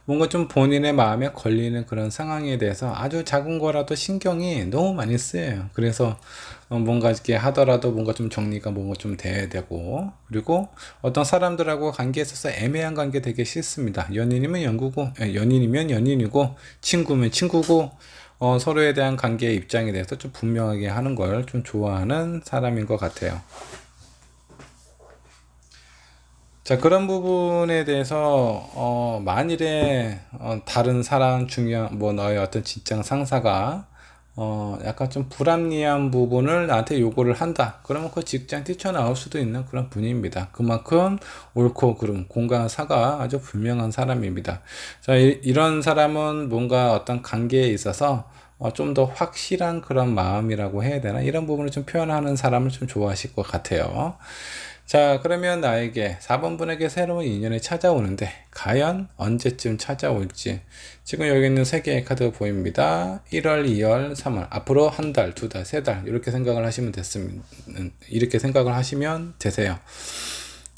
뭔가 좀 본인의 마음에 걸리는 그런 상황에 대해서 아주 작은 거라도 신경이 너무 많이 쓰여요. 그래서 뭔가 이렇게 하더라도 뭔가 좀 정리가 뭔가 좀 돼야 되고, 그리고 어떤 사람들하고 관계에 있어서 애매한 관계 되게 싫습니다. 연인이면 연인이고, 친구면 친구고, 서로에 대한 관계의 입장에 대해서 좀 분명하게 하는 걸 좀 좋아하는 사람인 것 같아요. 자, 그런 부분에 대해서 만일에 다른 사람 중요한 뭐 너의 어떤 직장 상사가 약간 좀 불합리한 부분을 나한테 요구를 한다. 그러면 그 직장 뛰쳐나올 수도 있는 그런 분입니다. 그만큼 옳고 그름, 공과 사가 아주 분명한 사람입니다. 자, 이런 사람은 뭔가 어떤 관계에 있어서 좀 더 확실한 그런 마음이라고 해야 되나? 이런 부분을 좀 표현하는 사람을 좀 좋아하실 것 같아요. 자, 그러면 나에게 4번분에게 새로운 인연이 찾아오는데 과연 언제쯤 찾아올지, 지금 여기 있는 3개의 카드 보입니다. 1월, 2월, 3월, 앞으로 한 달, 두 달, 세 달 이렇게 생각을 하시면 됐습니다. 이렇게 생각을 하시면 되세요.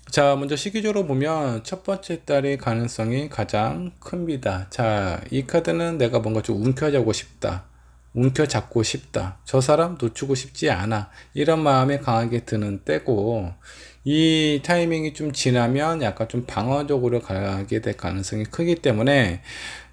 자, 먼저 시기적으로 보면 첫 번째 달의 가능성이 가장 큽니다. 자, 이 카드는 내가 뭔가 좀 움켜쥐고 싶다, 움켜잡고 싶다, 저 사람 놓치고 싶지 않아, 이런 마음이 강하게 드는 때고, 이 타이밍이 좀 지나면 약간 좀 방어적으로 가게 될 가능성이 크기 때문에,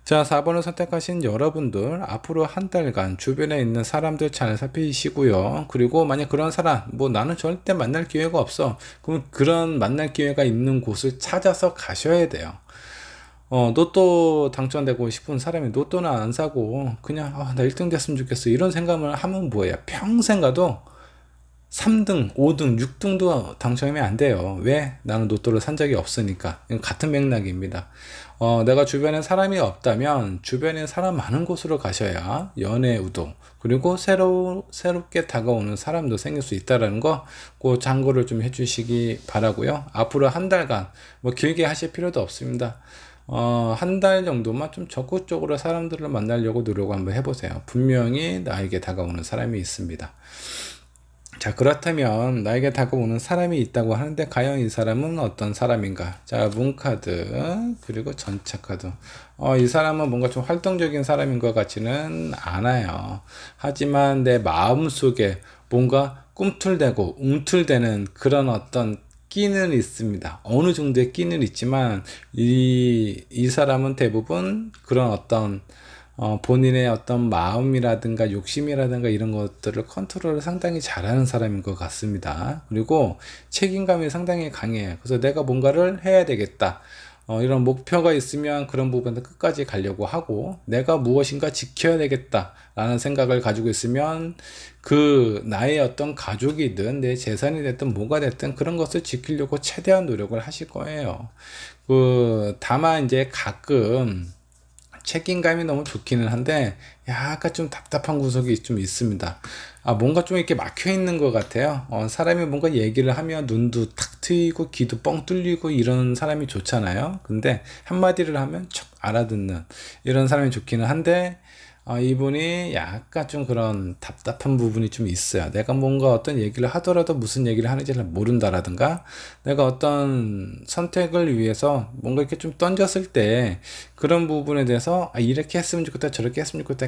자, 4번을 선택하신 여러분들 앞으로 한 달간 주변에 있는 사람들 잘 살피시고요. 그리고 만약 그런 사람 뭐 나는 절대 만날 기회가 없어, 그럼 그런 만날 기회가 있는 곳을 찾아서 가셔야 돼요. 로또 당첨되고 싶은 사람이 로또는 안 사고 그냥 나 1등 됐으면 좋겠어 이런 생각을 하면 뭐예요? 평생 가도 3등, 5등, 6등도 당첨이 안 돼요. 왜? 나는 로또를 산 적이 없으니까. 이건 같은 맥락입니다. 내가 주변에 사람이 없다면 주변에 사람 많은 곳으로 가셔야 연애 우도, 그리고 새롭게 다가오는 사람도 생길 수 있다는 거, 그 참고를 좀 해주시기 바라고요. 앞으로 한 달간 뭐 길게 하실 필요도 없습니다. 한 달 정도만 좀 적극적으로 사람들을 만나려고 노력 한번 해보세요. 분명히 나에게 다가오는 사람이 있습니다. 자, 그렇다면 나에게 다가오는 사람이 있다고 하는데 과연 이 사람은 어떤 사람인가? 자, 문카드 그리고 전차카드. 이 사람은 뭔가 좀 활동적인 사람인 것 같지는 않아요. 하지만 내 마음속에 뭔가 꿈틀대고 움틀대는 그런 어떤 끼는 있습니다. 어느 정도의 끼는 있지만 이 사람은 대부분 그런 어떤 본인의 어떤 마음이라든가 욕심이라든가 이런 것들을 컨트롤을 상당히 잘하는 사람인 것 같습니다. 그리고 책임감이 상당히 강해요. 그래서 내가 뭔가를 해야 되겠다. 이런 목표가 있으면 그런 부분을 끝까지 가려고 하고, 내가 무엇인가 지켜야 되겠다 라는 생각을 가지고 있으면 그 나의 어떤 가족이든 내 재산이 됐든 뭐가 됐든 그런 것을 지키려고 최대한 노력을 하실 거예요. 다만 이제 가끔 책임감이 너무 좋기는 한데 약간 좀 답답한 구석이 좀 있습니다. 뭔가 좀 이렇게 막혀 있는 것 같아요. 사람이 뭔가 얘기를 하면 눈도 탁 트이고 귀도 뻥 뚫리고 이런 사람이 좋잖아요. 근데 한마디를 하면 척 알아듣는 이런 사람이 좋기는 한데, 이분이 약간 좀 그런 답답한 부분이 좀 있어요. 내가 뭔가 어떤 얘기를 하더라도 무슨 얘기를 하는지 잘 모른다라든가, 내가 어떤 선택을 위해서 뭔가 이렇게 좀 던졌을 때 그런 부분에 대해서 이렇게 했으면 좋겠다 저렇게 했으면 좋겠다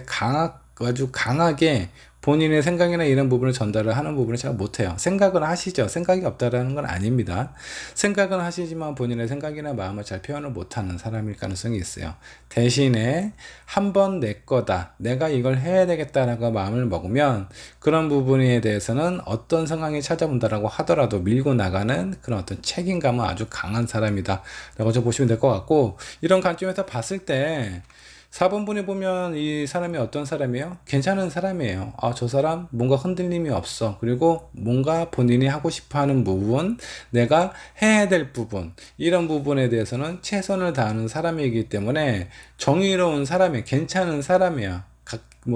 아주 강하게 본인의 생각이나 이런 부분을 전달을 하는 부분을 잘 못해요. 생각은 하시죠. 생각이 없다라는 건 아닙니다. 생각은 하시지만 본인의 생각이나 마음을 잘 표현을 못하는 사람일 가능성이 있어요. 대신에 한번 내 거다, 내가 이걸 해야 되겠다라고 마음을 먹으면 그런 부분에 대해서는 어떤 상황이 찾아온다라고 하더라도 밀고 나가는 그런 어떤 책임감은 아주 강한 사람이다 라고 좀 보시면 될 것 같고, 이런 관점에서 봤을 때 4번 분이 보면 이 사람이 어떤 사람이에요? 괜찮은 사람이에요. 저 사람 뭔가 흔들림이 없어. 그리고 뭔가 본인이 하고 싶어 하는 부분, 내가 해야 될 부분, 이런 부분에 대해서는 최선을 다하는 사람이기 때문에 정의로운 사람이에요. 괜찮은 사람이에요.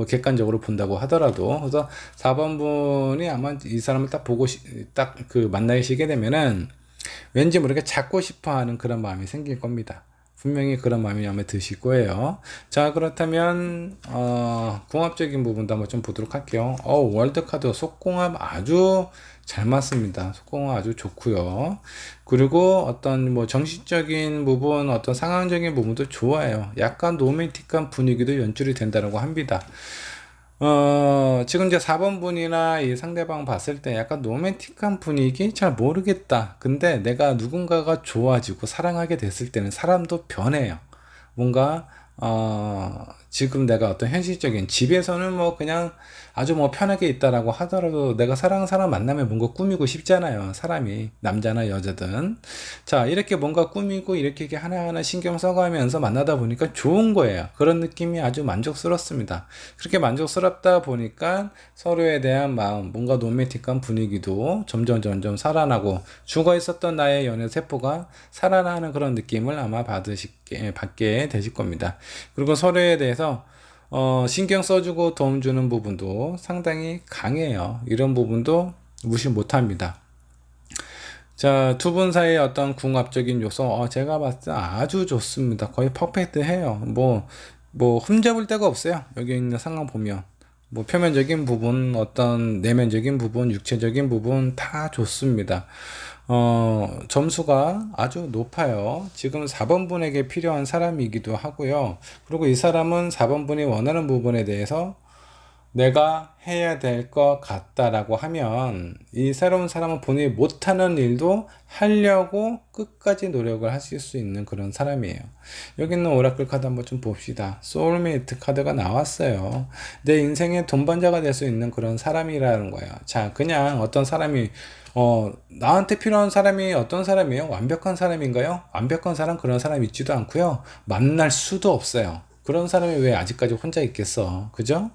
객관적으로 본다고 하더라도. 그래서 4번 분이 아마 이 사람을 딱 보고 딱 만나시게 되면은 왠지 모르게 찾고 싶어 하는 그런 마음이 생길 겁니다. 분명히 그런 마음이 마음에 드실 거예요. 자, 그렇다면 궁합적인 부분도 한번 좀 보도록 할게요. 월드카드 속궁합 아주 잘 맞습니다. 속궁합 아주 좋고요. 그리고 어떤 정신적인 부분, 어떤 상황적인 부분도 좋아요. 약간 로맨틱한 분위기도 연출이 된다고 합니다. 지금 이제 4번 분이나 이 상대방 봤을 때 약간 로맨틱한 분위기? 잘 모르겠다. 근데 내가 누군가가 좋아지고 사랑하게 됐을 때는 사람도 변해요. 뭔가, 지금 내가 어떤 현실적인 집에서는 그냥 아주 편하게 있다라고 하더라도 내가 사랑하는 사람 만나면 뭔가 꾸미고 싶잖아요. 사람이, 남자나 여자든. 자, 이렇게 뭔가 꾸미고 이렇게 하나하나 신경 써가면서 만나다 보니까 좋은 거예요. 그런 느낌이 아주 만족스럽습니다. 그렇게 만족스럽다 보니까 서로에 대한 마음, 뭔가 로맨틱한 분위기도 점점 살아나고, 죽어 있었던 나의 연애 세포가 살아나는 그런 느낌을 아마 받게 되실 겁니다. 그리고 서로에 대해서 신경 써주고 도움 주는 부분도 상당히 강해요. 이런 부분도 무시 못합니다. 자, 두 분 사이의 어떤 궁합적인 요소, 제가 봤을 때 아주 좋습니다. 거의 퍼펙트해요. 흠잡을 데가 없어요. 여기 있는 상황 보면. 표면적인 부분, 어떤 내면적인 부분, 육체적인 부분 다 좋습니다. 점수가 아주 높아요. 지금 4번 분에게 필요한 사람이기도 하고요. 그리고 이 사람은 4번 분이 원하는 부분에 대해서 내가 해야 될 것 같다라고 하면, 이 새로운 사람은 본인이 못하는 일도 하려고 끝까지 노력을 하실 수 있는 그런 사람이에요. 여기 있는 오라클 카드 한번 좀 봅시다. 소울메이트 카드가 나왔어요. 내 인생의 동반자가 될 수 있는 그런 사람이라는 거예요. 자, 그냥 어떤 사람이 나한테 필요한 사람이 어떤 사람이에요? 완벽한 사람인가요? 완벽한 사람, 그런 사람 있지도 않고요. 만날 수도 없어요. 그런 사람이 왜 아직까지 혼자 있겠어? 그죠?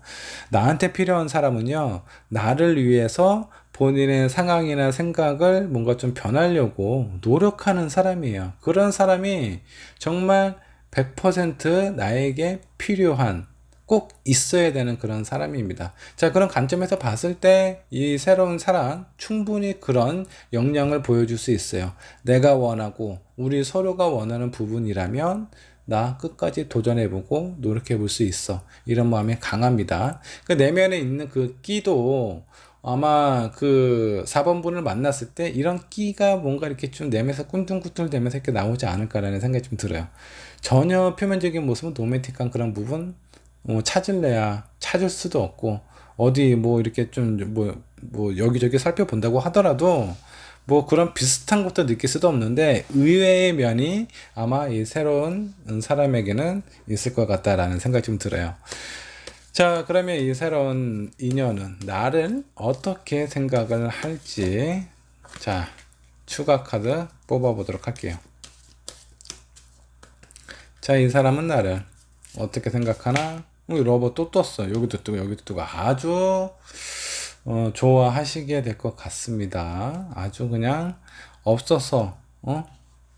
나한테 필요한 사람은요, 나를 위해서 본인의 상황이나 생각을 뭔가 좀 변하려고 노력하는 사람이에요. 그런 사람이 정말 100% 나에게 필요한, 꼭 있어야 되는 그런 사람입니다. 자, 그런 관점에서 봤을 때 이 새로운 사람 충분히 그런 역량을 보여줄 수 있어요. 내가 원하고 우리 서로가 원하는 부분이라면 나 끝까지 도전해보고 노력해볼 수 있어. 이런 마음이 강합니다. 그 내면에 있는 그 끼도 아마 4번 분을 만났을 때 이런 끼가 뭔가 이렇게 좀 내면에서 꾼뚱꾼뚱 되면서 이렇게 나오지 않을까라는 생각이 좀 들어요. 전혀 표면적인 모습은 로맨틱한 그런 부분 찾을래야 찾을 수도 없고, 어디 이렇게 좀 여기저기 살펴본다고 하더라도 그런 비슷한 것도 느낄 수도 없는데, 의외의 면이 아마 이 새로운 사람에게는 있을 것 같다라는 생각이 좀 들어요. 자, 그러면 이 새로운 인연은 나를 어떻게 생각을 할지, 자, 추가 카드 뽑아 보도록 할게요. 자, 이 사람은 나를 어떻게 생각하나? 러버 또 떴어. 여기도 뜨고 여기도 뜨고 아주 좋아하시게 될 것 같습니다. 아주 그냥 없어서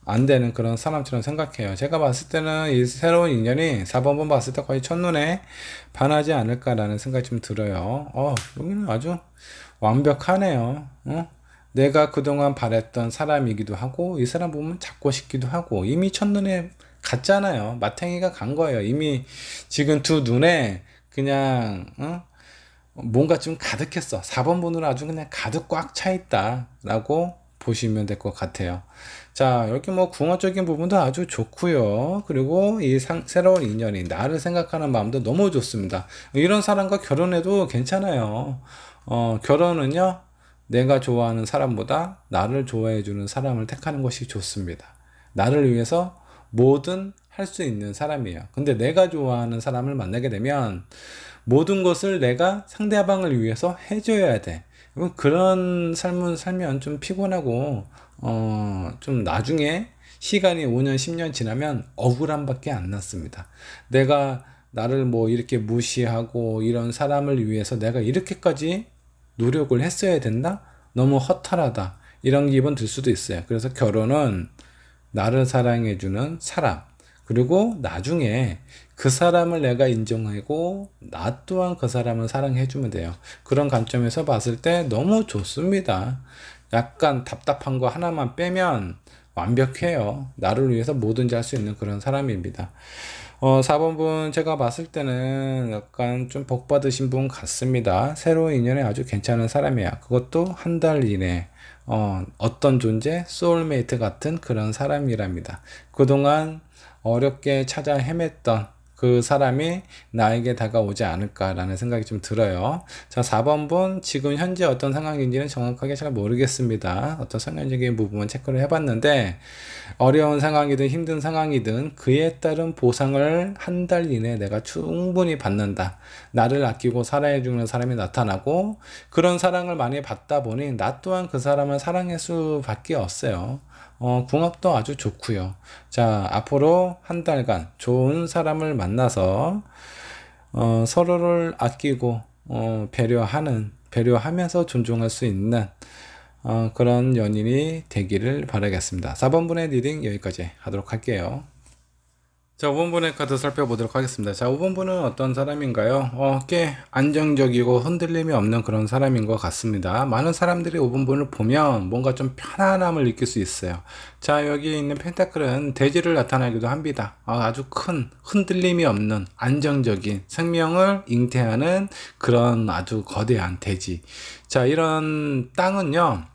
안 되는 그런 사람처럼 생각해요. 제가 봤을 때는 이 새로운 인연이 4번분 봤을 때 거의 첫눈에 반하지 않을까라는 생각이 좀 들어요. 여기는 아주 완벽하네요. 내가 그동안 바랬던 사람이기도 하고 이 사람 보면 잡고 싶기도 하고 이미 첫눈에 갔잖아요. 마탱이가 간 거예요. 이미 지금 두 눈에 그냥 뭔가 좀 가득했어. 4번 번호로 아주 그냥 가득 꽉 차 있다 라고 보시면 될 것 같아요. 자, 여기 뭐 궁합적인 부분도 아주 좋고요. 그리고 이 새로운 인연이 나를 생각하는 마음도 너무 좋습니다. 이런 사람과 결혼해도 괜찮아요. 결혼은요, 내가 좋아하는 사람보다 나를 좋아해 주는 사람을 택하는 것이 좋습니다. 나를 위해서 뭐든 할 수 있는 사람이에요. 근데 내가 좋아하는 사람을 만나게 되면 모든 것을 내가 상대방을 위해서 해줘야 돼. 그런 삶을 살면 좀 피곤하고 좀 나중에 시간이 5년 10년 지나면 억울함밖에 안 났습니다. 내가 나를 뭐 이렇게 무시하고 이런 사람을 위해서 내가 이렇게까지 노력을 했어야 된다? 너무 허탈하다. 이런 기분 들 수도 있어요. 그래서 결혼은 나를 사랑해주는 사람, 그리고 나중에 그 사람을 내가 인정하고 나 또한 그 사람을 사랑해주면 돼요. 그런 관점에서 봤을 때 너무 좋습니다. 약간 답답한 거 하나만 빼면 완벽해요. 나를 위해서 뭐든지 할 수 있는 그런 사람입니다. 4번분 제가 봤을 때는 약간 좀 복 받으신 분 같습니다. 새로운 인연에 아주 괜찮은 사람이야. 그것도 한 달 이내 어떤 존재, 소울메이트 같은 그런 사람이랍니다. 그동안 어렵게 찾아 헤맸던 그 사람이 나에게 다가오지 않을까라는 생각이 좀 들어요. 자, 4번분 지금 현재 어떤 상황인지는 정확하게 잘 모르겠습니다. 어떤 성향적인 부분은 체크를 해봤는데 어려운 상황이든 힘든 상황이든 그에 따른 보상을 한 달 이내에 내가 충분히 받는다. 나를 아끼고 사랑해주는 사람이 나타나고 그런 사랑을 많이 받다 보니 나 또한 그 사람을 사랑할 수밖에 없어요. 궁합도 아주 좋고요. 자, 앞으로 한 달간 좋은 사람을 만나서 서로를 아끼고 배려하면서 존중할 수 있는 그런 연인이 되기를 바라겠습니다. 4번분의 리딩 여기까지 하도록 할게요. 자, 5번분의 카드 살펴보도록 하겠습니다. 자, 5번분은 어떤 사람인가요? 꽤 안정적이고 흔들림이 없는 그런 사람인 것 같습니다. 많은 사람들이 5번분을 보면 뭔가 좀 편안함을 느낄 수 있어요. 자, 여기 있는 펜타클은 대지를 나타나기도 합니다. 아주 큰 흔들림이 없는 안정적인 생명을 잉태하는 그런 아주 거대한 대지. 자, 이런 땅은요,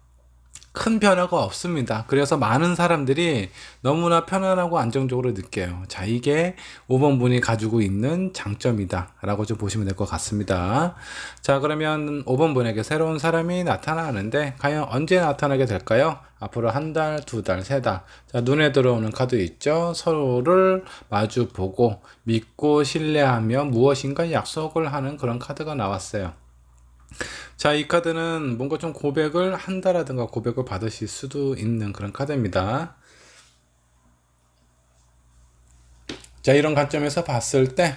큰 변화가 없습니다. 그래서 많은 사람들이 너무나 편안하고 안정적으로 느껴요. 자, 이게 5번 분이 가지고 있는 장점이다 라고 좀 보시면 될 것 같습니다. 자, 그러면 5번 분에게 새로운 사람이 나타나는데 과연 언제 나타나게 될까요? 앞으로 한 달, 두 달, 세 달. 자, 눈에 들어오는 카드 있죠? 서로를 마주 보고 믿고 신뢰하며 무엇인가 약속을 하는 그런 카드가 나왔어요. 자, 이 카드는 뭔가 좀 고백을 한다라든가 고백을 받으실 수도 있는 그런 카드입니다. 자, 이런 관점에서 봤을 때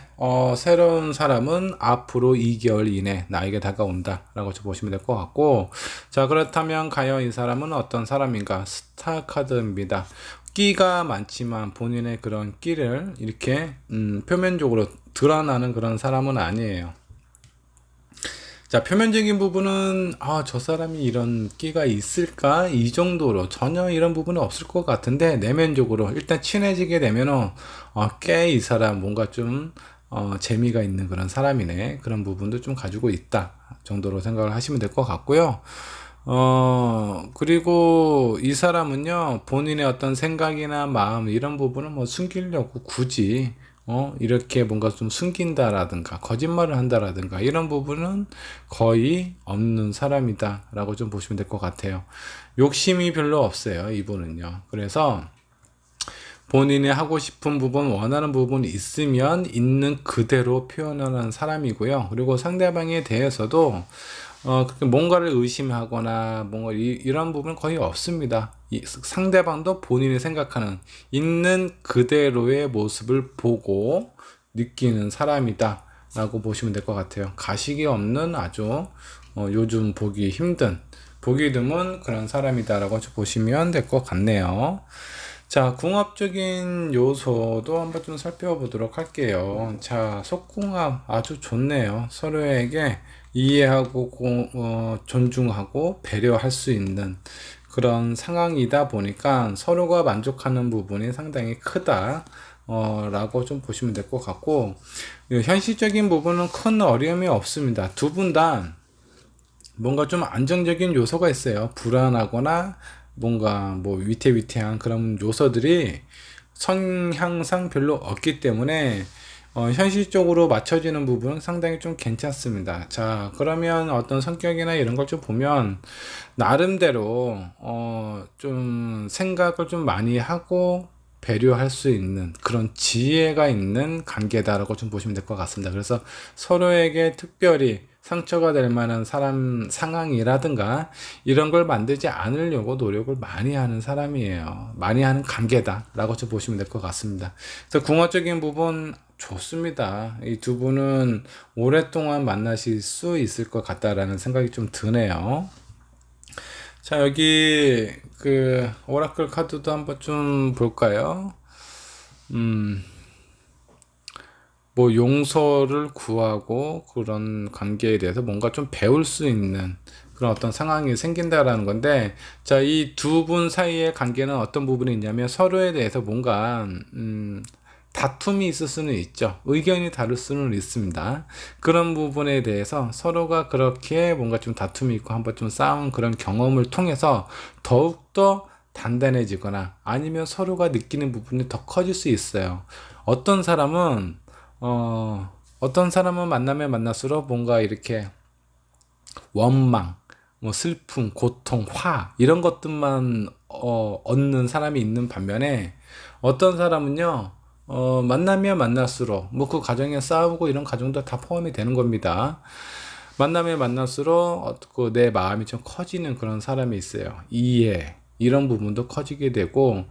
새로운 사람은 앞으로 2개월 이내 나에게 다가온다 라고 보시면 될 것 같고, 자, 그렇다면 과연 이 사람은 어떤 사람인가? 스타 카드입니다. 끼가 많지만 본인의 그런 끼를 이렇게 표면적으로 드러나는 그런 사람은 아니에요. 자, 표면적인 부분은 저 사람이 이런 끼가 있을까? 이 정도로 전혀 이런 부분은 없을 것 같은데, 내면적으로 일단 친해지게 되면은 꽤 이 사람 뭔가 좀 재미가 있는 그런 사람이네, 그런 부분도 좀 가지고 있다 정도로 생각을 하시면 될 것 같고요. 그리고 이 사람은요, 본인의 어떤 생각이나 마음 이런 부분은 뭐 숨기려고 굳이 이렇게 뭔가 좀 숨긴다라든가 거짓말을 한다라든가 이런 부분은 거의 없는 사람이다 라고 좀 보시면 될 것 같아요. 욕심이 별로 없어요, 이분은요. 그래서 본인이 하고 싶은 부분, 원하는 부분이 있으면 있는 그대로 표현하는 사람이고요. 그리고 상대방에 대해서도 그렇게 뭔가를 의심하거나 뭔가 이런 부분은 거의 없습니다. 상대방도 본인이 생각하는 있는 그대로의 모습을 보고 느끼는 사람이다 라고 보시면 될 것 같아요. 가식이 없는 아주 요즘 보기 드문 그런 사람이다 라고 보시면 될 것 같네요. 자, 궁합적인 요소도 한번 좀 살펴보도록 할게요. 자, 속궁합 아주 좋네요. 서로에게 이해하고 존중하고 배려할 수 있는 그런 상황이다 보니까 서로가 만족하는 부분이 상당히 크다 라고 좀 보시면 될 것 같고, 현실적인 부분은 큰 어려움이 없습니다. 두 분 다 뭔가 좀 안정적인 요소가 있어요. 불안하거나 뭔가 뭐 위태위태한 그런 요소들이 성향상 별로 없기 때문에 현실적으로 맞춰지는 부분은 상당히 좀 괜찮습니다. 자, 그러면 어떤 성격이나 이런 걸 좀 보면 나름대로 좀 생각을 좀 많이 하고 배려할 수 있는 그런 지혜가 있는 관계다라고 좀 보시면 될 것 같습니다. 그래서 서로에게 특별히 상처가 될 만한 상황이라든가 이런 걸 만들지 않으려고 노력을 많이 하는 사람이에요. 많이 하는 관계다라고 좀 보시면 될 것 같습니다. 그래서 궁합적인 부분 좋습니다. 이 두 분은 오랫동안 만나실 수 있을 것 같다라는 생각이 좀 드네요. 자, 여기 그 오라클 카드도 한번 좀 볼까요? 뭐 용서를 구하고 그런 관계에 대해서 뭔가 좀 배울 수 있는 그런 어떤 상황이 생긴다라는 건데, 자, 이 두 분 사이의 관계는 어떤 부분이 있냐면 서로에 대해서 뭔가 다툼이 있을 수는 있죠. 의견이 다를 수는 있습니다. 그런 부분에 대해서 서로가 그렇게 뭔가 좀 다툼이 있고 한번 좀 싸운 그런 경험을 통해서 더욱더 단단해지거나 아니면 서로가 느끼는 부분이 더 커질 수 있어요. 어떤 사람은 어떤 사람은 만나면 만날수록 뭔가 이렇게 원망, 뭐 슬픔, 고통, 화 이런 것들만 얻는 사람이 있는 반면에 어떤 사람은요 만나면 만날수록 뭐 그 가정에 싸우고 이런 가정도 다 포함이 되는 겁니다. 만나면 만날수록 내 마음이 좀 커지는 그런 사람이 있어요. 이해 이런 부분도 커지게 되고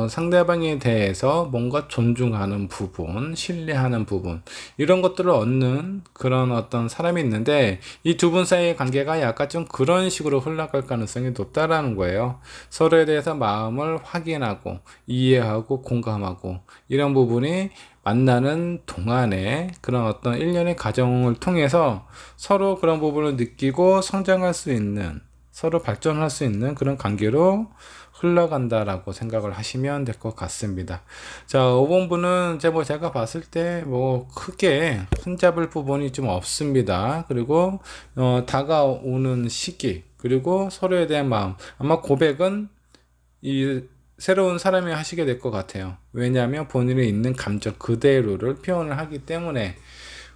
상대방에 대해서 뭔가 존중하는 부분, 신뢰하는 부분 이런 것들을 얻는 그런 어떤 사람이 있는데, 이 두 분 사이의 관계가 약간 좀 그런 식으로 흘러갈 가능성이 높다라는 거예요. 서로에 대해서 마음을 확인하고 이해하고 공감하고 이런 부분이 만나는 동안에 그런 어떤 일련의 과정을 통해서 서로 그런 부분을 느끼고 성장할 수 있는, 서로 발전할 수 있는 그런 관계로 흘러간다라고 생각을 하시면 될 것 같습니다. 자, 5번분은 제가 봤을 때 뭐 크게 손잡을 부분이 좀 없습니다. 그리고 다가오는 시기, 그리고 서로에 대한 마음, 아마 고백은 이 새로운 사람이 하시게 될 것 같아요. 왜냐하면 본인이 있는 감정 그대로를 표현을 하기 때문에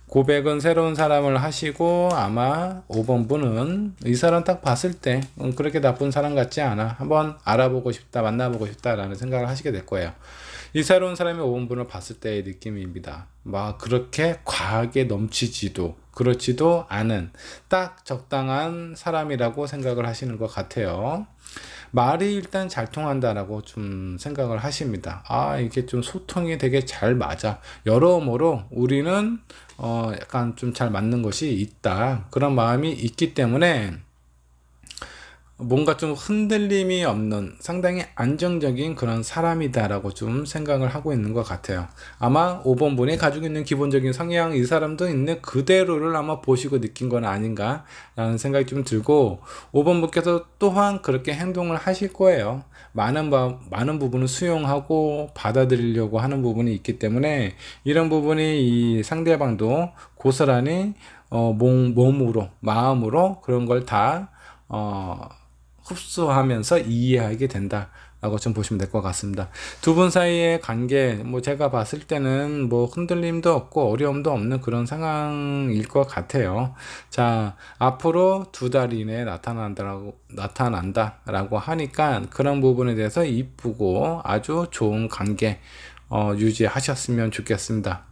고백은 새로운 사람을 하시고, 아마 5번 분은 이 사람 딱 봤을 때 그렇게 나쁜 사람 같지 않아, 한번 알아보고 싶다, 만나보고 싶다 라는 생각을 하시게 될 거예요. 이 새로운 사람이 5번 분을 봤을 때의 느낌입니다. 막 그렇게 과하게 넘치지도 그렇지도 않은 딱 적당한 사람이라고 생각을 하시는 것 같아요. 말이 일단 잘 통한다라고 좀 생각을 하십니다. 아, 이게 좀 소통이 되게 잘 맞아. 여러모로 우리는 약간 좀 잘 맞는 것이 있다. 그런 마음이 있기 때문에 뭔가 좀 흔들림이 없는 상당히 안정적인 그런 사람이다라고 좀 생각을 하고 있는 것 같아요. 아마 5번 분이 가지고 있는 기본적인 성향, 이 사람도 있는 그대로를 아마 보시고 느낀 건 아닌가 라는 생각이 좀 들고, 5번 분께서 또한 그렇게 행동을 하실 거예요. 많은 부분을 수용하고 받아들이려고 하는 부분이 있기 때문에 이런 부분이 이 상대방도 고스란히 몸으로 마음으로 그런 걸다 흡수하면서 이해하게 된다 라고 좀 보시면 될 것 같습니다. 두 분 사이의 관계, 뭐 제가 봤을 때는 뭐 흔들림도 없고 어려움도 없는 그런 상황일 것 같아요. 자, 앞으로 2달 이내에 나타난다라고 하니까 그런 부분에 대해서 이쁘고 아주 좋은 관계 유지하셨으면 좋겠습니다.